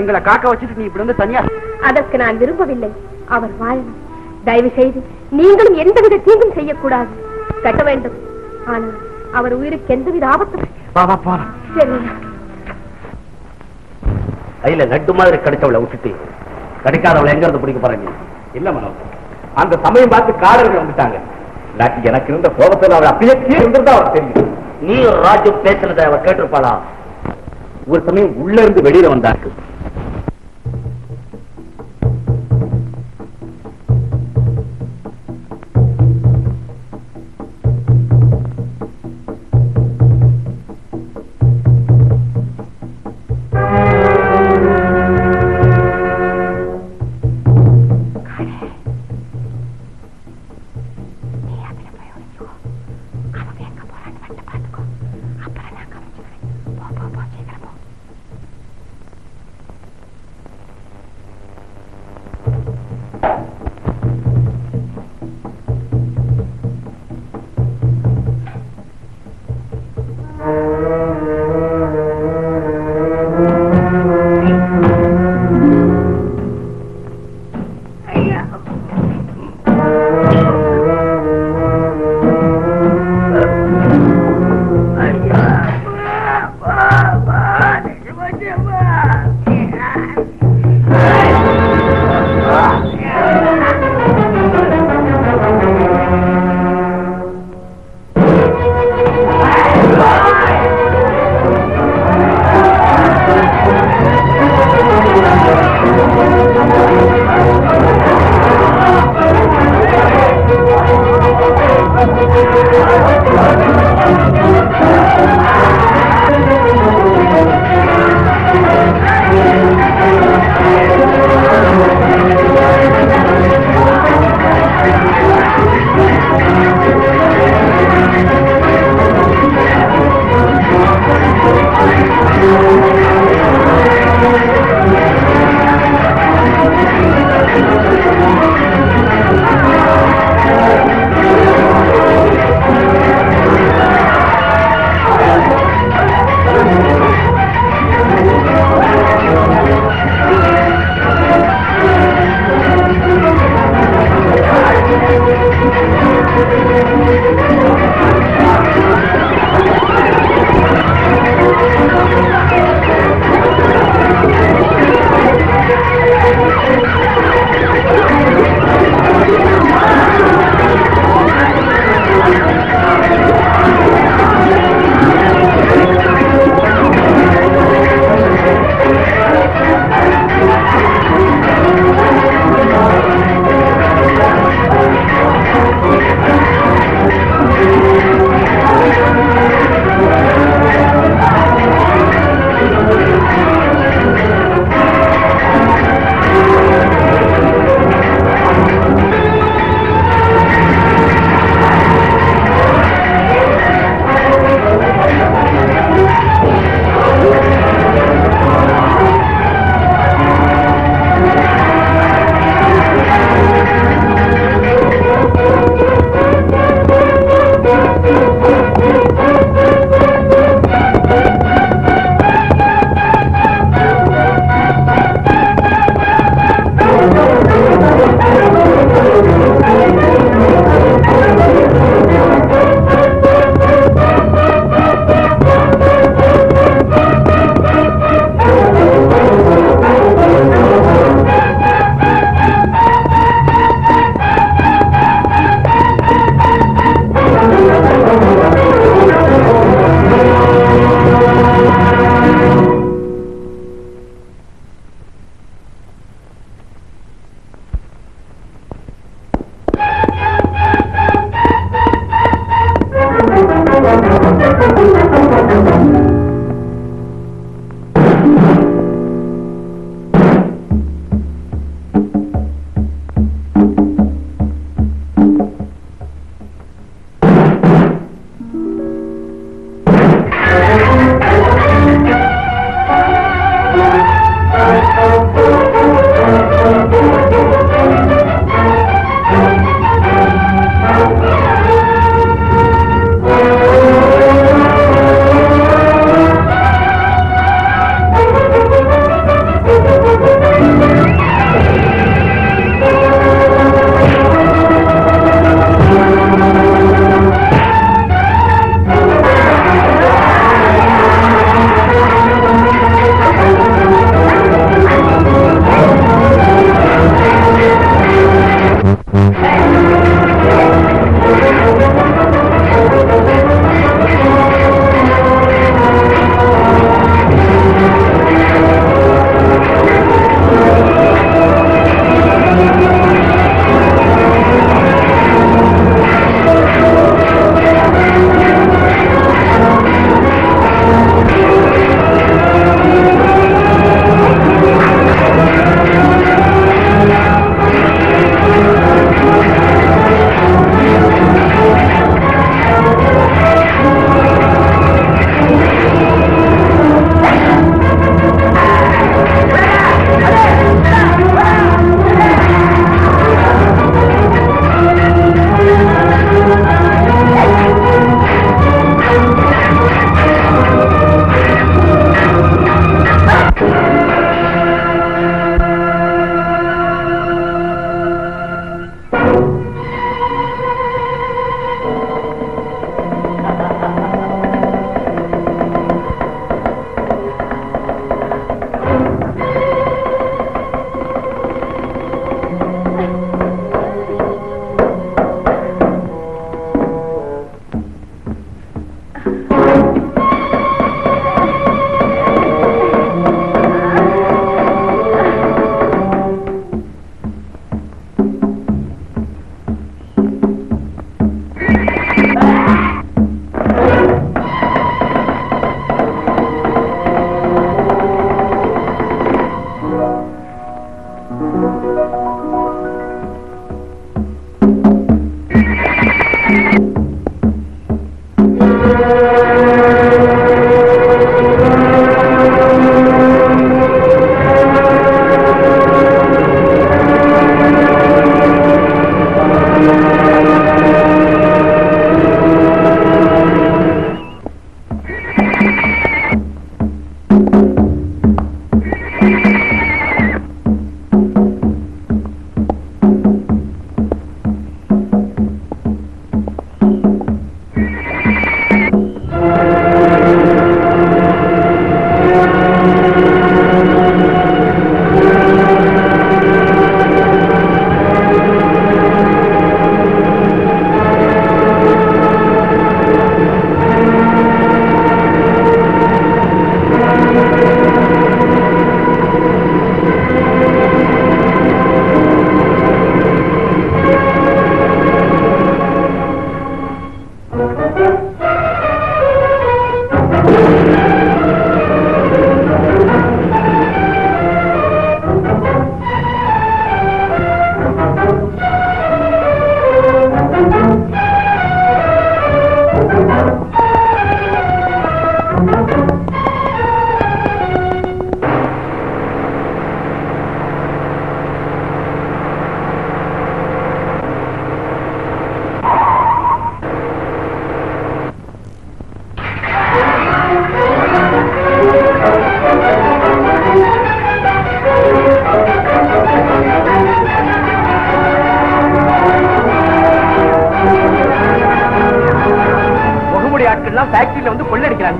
எங்களை காக்க வச்சுட்டு நீ இப்படி வந்து தனியா? அதற்கு நான் விரும்பவில்லை. அவர் வாழணும். தயவு செய்து நீங்களும் எந்தவித தீங்கும் செய்யக்கூடாது. கட்ட வேண்டும். ஆனால் அவர் உயிருக்கு எந்தவித ஆபத்தும். சரி. கையில லட்டு மாதிரி கிடைச்சவளை விட்டுட்டு கிடைக்காதவளை எங்க இருந்து பிடிக்க போறீங்க? இல்ல மனோ, அந்த சமயம் பார்த்து காடர்கள் வந்துட்டாங்க. எனக்கு இருந்த கோபத்தில் அவர் அப்படியே இருந்திருந்தா அவர் தெரியும். நீ ராஜு பேசுறத அவர் கேட்டிருப்பாளா? ஒரு சமயம் உள்ள இருந்து வெளியில வந்தாரு. ஆ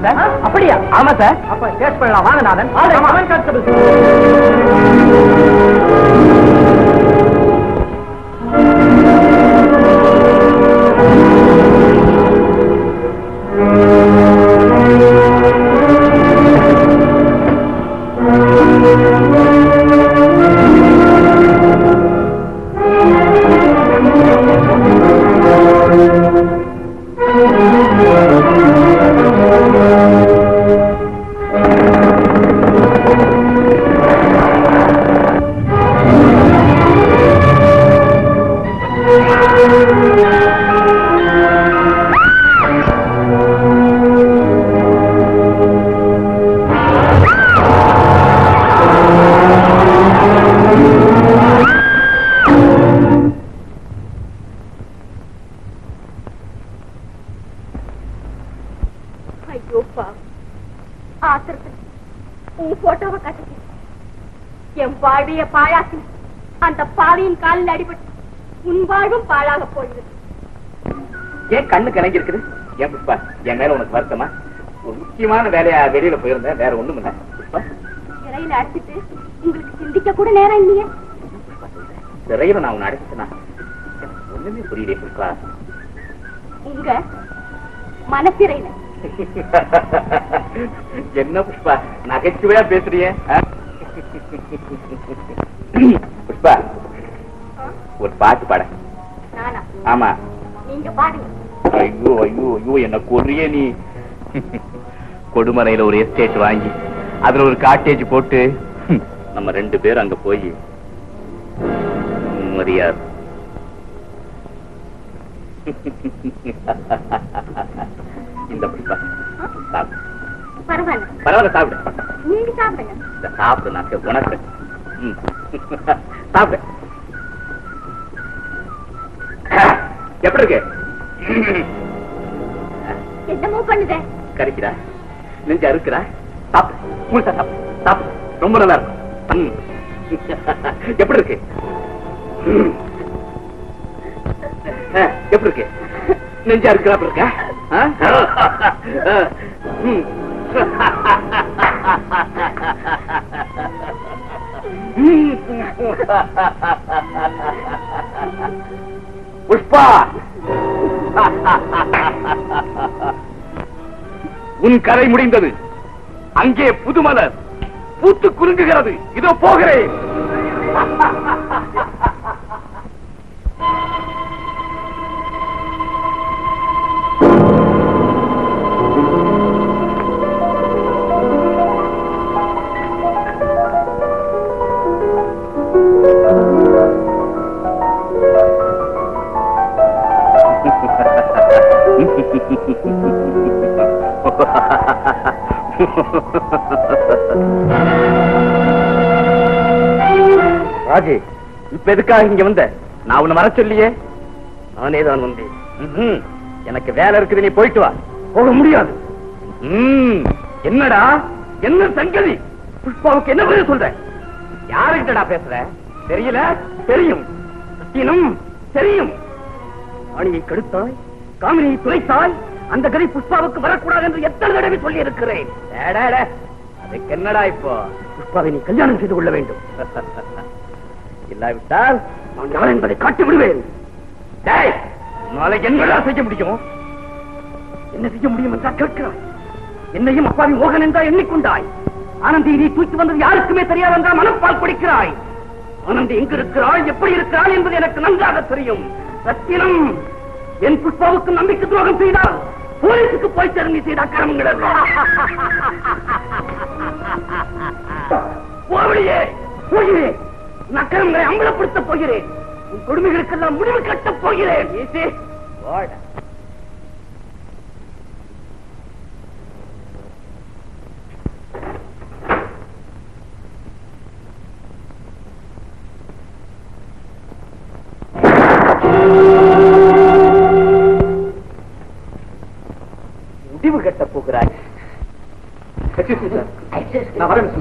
சார்? அப்படியா? ஆமா சார். அப்ப டேஸ்ட் பண்ணலாம் வாங்க நாதன். கான்ஸ்டபிள். ஐயோ பாவம், ஆத்திரத்தில் உன் போட்டோவை காட்டுச்சு. என் வாழ்விய பாழாக்கி அந்த பாவியின் காலில் அடிபட்டு உன் வாழ்வும் பாழாக போயிடுது. ஏன் கண்ணு கலங்கி இருக்குது? ஏன் புஷ்பா, என் மேல உனக்கு வருத்தமா? ஒரு முக்கியமான வேலையா வெளியில போயிருந்தேன், வேற ஒண்ணும் இல்ல. புஷ்பா, சிறையில அடிச்சிட்டு உங்களுக்கு சிந்திக்க கூட நேரம் இல்லையே. சிறையில நான் உன்னை அடைச்சிட்டேனா? ஒண்ணுமே புரியலையே புஷ்பா. உங்க மனசிறையில. என்ன புஷ்பா நகைச்சுவையா பேசுறிய? புஷ்பா, ஒரு பாட்டு பாட. நானா? ஆமா. நீங்க பாடுங்க. ஐயோ ஐயோ ஐயோ, என்ன கொறிய நீ. கொடுமலையில ஒரு எஸ்டேட் வாங்கி அதுல ஒரு காட்டேஜ் போட்டு நம்ம 2 பேரும் அங்க போய் மரியாதை. இந்த புஷ்பா சாப்பிடு. பரவாயில்ல பரவாயில்ல சாப்பிடு. நீங்க சாப்பிடுங்க. சாப்பிடு, நான் உனக்கு சாப்பிடு. எப்படி இருக்கு? என்னமோ பண்ணுதே. கறிக்கிறா, நெஞ்சு அறுக்கிறா. சாப்பிடு, முழுசா சாப்பிடு. சாப்பிடு, ரொம்ப நல்லா இருக்கும். எப்படி இருக்கு? எப்படி இருக்கு? நெஞ்சா இருக்கிறாப்ப இருக்க? புஷ்பா, உன் கதை முடிந்தது. அங்கே புதுமலர் பூத்து குலுங்குகிறது. இதோ போகிறேன். ராஜி, இப்ப எதுக்காக இங்க வந்த? நான் உன்னை வர சொல்லியே. நானே தான் வந்தேன். எனக்கு வேலை இருக்குது, நீ போயிட்டு வா. போக முடியாது. என்னடா, என்ன சங்கதி? புஷ்பாவுக்கு என்ன பதில் சொல்ற? யாருக்கிட்டடா பேசுற? தெரியல? தெரியும். சத்தியனும் தெரியும். ஆணியை கெடுத்தாய், காமினியை துளைத்தாய். அந்த கதை புஷ்பாவுக்கு வரக்கூடாது என்று எத்தனை தடவை சொல்லி இருக்கிறேன். அதுக்கு என்னடா இப்போ? புஷ்பாவை நீ கல்யாணம் செய்து கொள்ள வேண்டும். இல்லாவிட்டால் நான் யார் என்பதை காட்டி விடுவேன். நாளைக்கு என்னடா செய்ய முடியும்? என்ன செய்ய முடியும் என்றா கேட்கிறாய்? என்னையும் அப்பாவி மோகன் என்றா எண்ணிக்கொண்டாய். ஆனந்தி நீ தூக்கி வந்தது யாருக்குமே தெரியாது என்றால் மனப்பால் குடிக்கிறாய். ஆனந்தி எங்க இருக்கிறாள், எப்படி இருக்கிறாள் என்பது எனக்கு நன்றாக தெரியும். சத்தியம், என் புஷ்பாவுக்கு நம்பிக்கை துரோகம் செய்தால் போலீசுக்கு போய் சேர்ந்து செய்த அக்கிரமங்கள் போவழியே போகிறேன். அக்கிரமங்களை அம்பலப்படுத்த போகிறேன். உன் கொடுமைகளுக்கெல்லாம் முடிவு கட்டப் போகிறேன். முடிவு கட்ட போகிறாய். நான் வரேன்.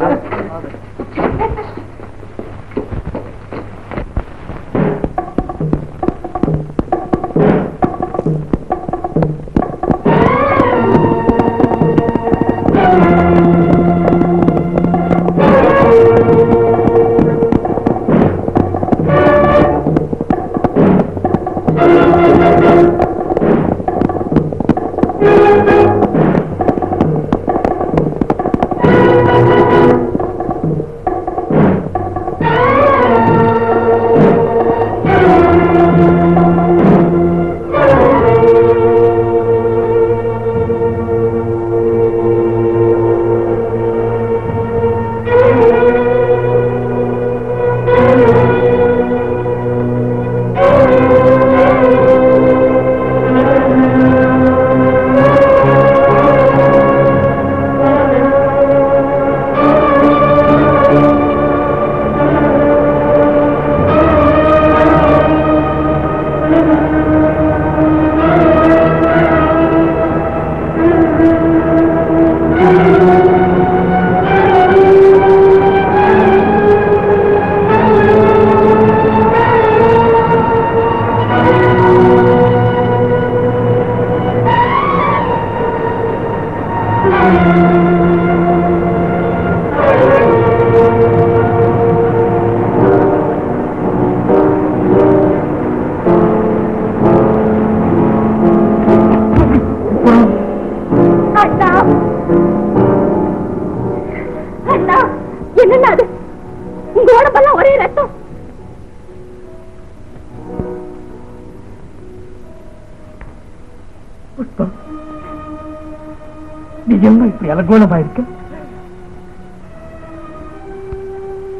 நீ என்ன இப்படி அலங்கோலமா இருக்க?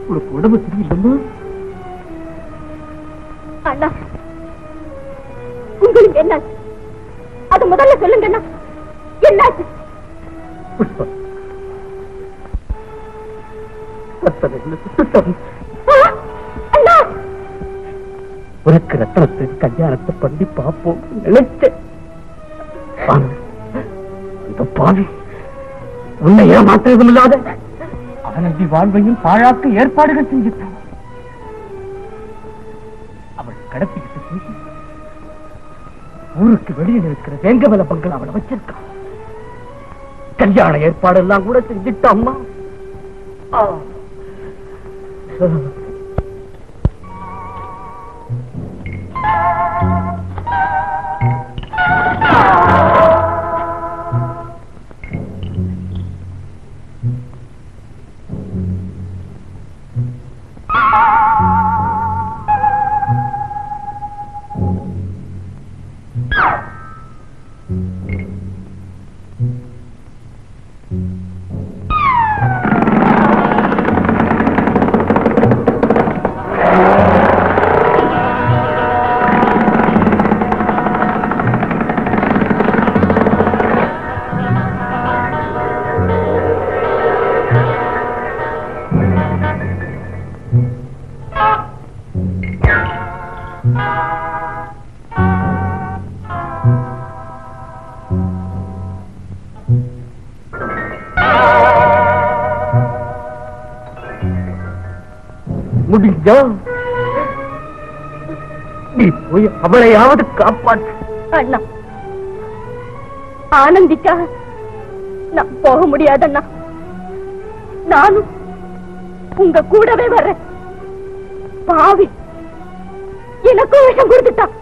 உனக்கு உடம்பு சரியில்லைமா? அண்ணா, உங்களுக்கு என்ன அது முதல்ல சொல்லுங்க அண்ணா, என்னாச்சு? புஷ்பா, அண்ணா, உனக்கு ரத்தனத்தை கல்யாணத்தை பண்ணி பார்ப்போம் நினைச்சேன். அந்த பாவி உன்னை ஏமாற்றதும் இல்லாத அவனது வாழ்வையும் பாழாக்க ஏற்பாடுகள் செஞ்சுட்டான். அவள் கடத்திக்கிட்டு போய் ஊருக்கு வெளியில் இருக்கிற வேங்கமல பங்கள் அவளை வச்சிருக்கான். கல்யாண ஏற்பாடு எல்லாம் கூட செஞ்சுட்ட அம்மா. முடிஞ்சா நீ போய் அவளையாவது காப்பாற்று. அண்ணா, ஆனந்திக்கா நான் போக முடியாதண்ணா. நானும் உங்க கூடவே வர்றேன். பாவி எனக்கும் விஷம் கொடுத்துட்டான்.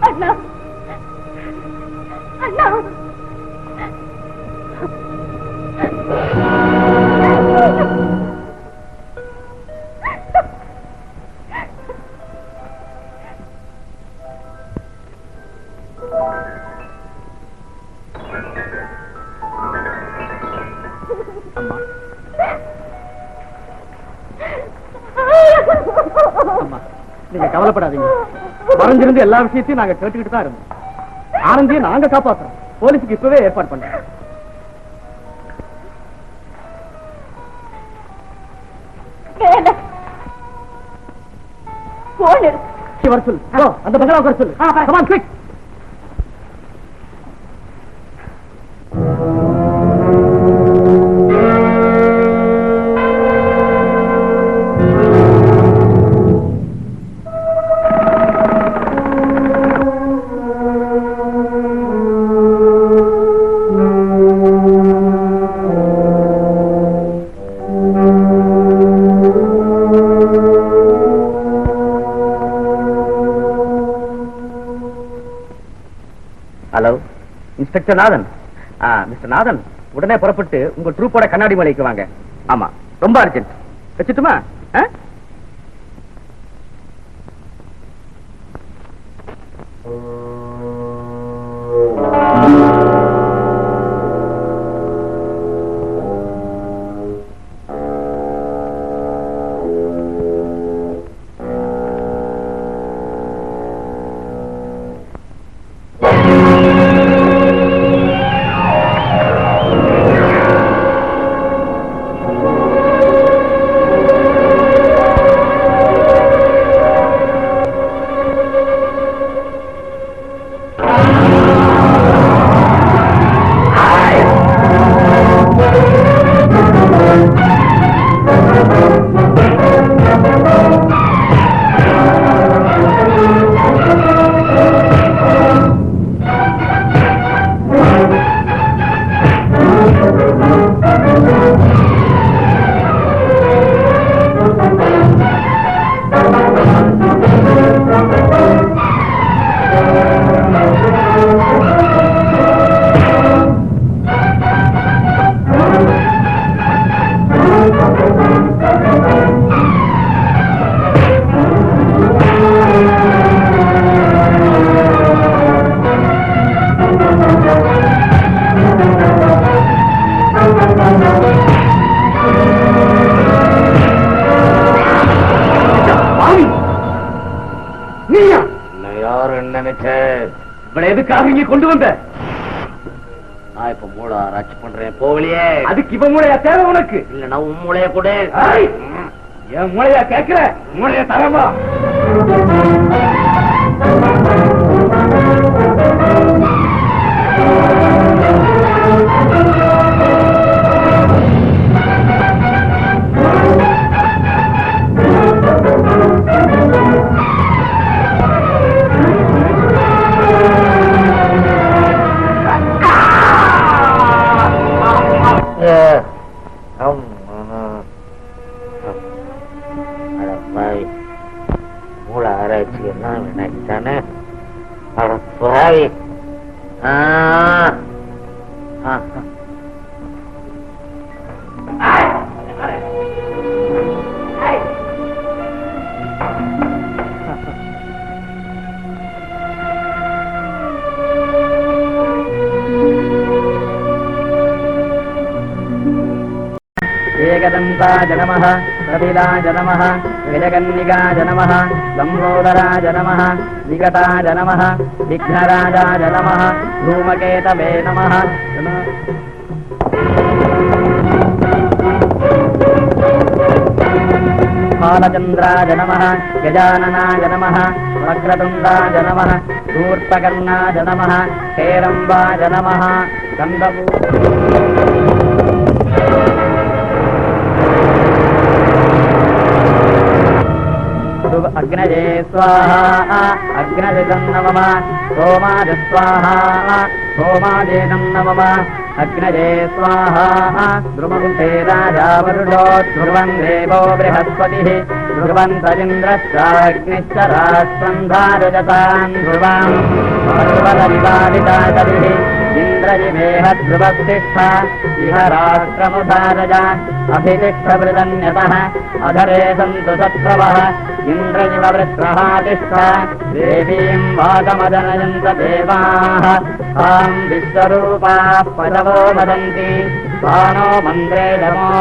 அண்ணா, அண்ணா, நீங்க கவலைப்படாதீங்க. மறைஞ்சிருந்து எல்லா விஷயத்தையும் நாங்க கேட்டுக்கிட்டு தான் இருந்தோம். ஆனந்தியை நாங்க காப்பாத்துறோம். போலீஸுக்கு இப்பவே ஏற்பாடு பண்றோம். வர சொல்லு. அந்த பங்களாவுக்கு வர சொல்லு. Come on, quick. Inspector Nathan. Mister Nathan, உடனே புறப்பட்டு உங்க ட்ரூப்போட கண்ணாடி மலைக்கு வாங்க. ஆமா, ரொம்ப அர்ஜென்ட். வச்சுட்டுமா? எதுக்காக இங்க கொண்டு வந்த? நான் இப்ப மூளை ஆராய்ச்சி பண்றேன். போகலையே. அதுக்கு இவன் மூளையா தேவை உனக்கு? இல்ல நான் உன் மூளைய கூட. என் மூளையா கேட்கிற? மூளைய தரமா? மூளை ஆராய்ச்சி எல்லாம் வினாக்கிட்டானே. பாவி. ஏகதந்தாய நமः, கபிலாய நமः, விஜகன்னிகாய நமः, லம்போதராய நமः, விகடாய நமः, விக்னராஜாய நமः, தூமகேதவே நமः. பாலச்சந்திராய நமः, கஜானனாய நமः, வக்ரதுண்டாய நமः, தூர்த்தகர்ணாய நமः, ஹேரம்பாய நமः, கந்தபூ अग्नजे स्वाहा अग्नजिदं नमः सोमाज स्वाहा सोमाजेदं नमः अग्नजे स्वाहा ध्रुवन्ते राजा वरुणो ध्रुवन् देवो बृहस्पतिः ध्रुवन्तरिन्द्रश्चाग्निश्च राष्ट्रं धारजतान् ध्रुवान् पर्वतविवादितादरिः इन्द्रजिमेह ध्रुवस्तिष्ठा इह राष्ट्रमुधारज अभितिष्ठवृदन्यतः अधरे सन्तु शत्रवः इन्द्रजिव वृत्रहा तिष्ठा देवीं वागमदनयन्त देवाः तां विश्वरूपाः पशवो वदन्ति बाणो मन्द्रे धमो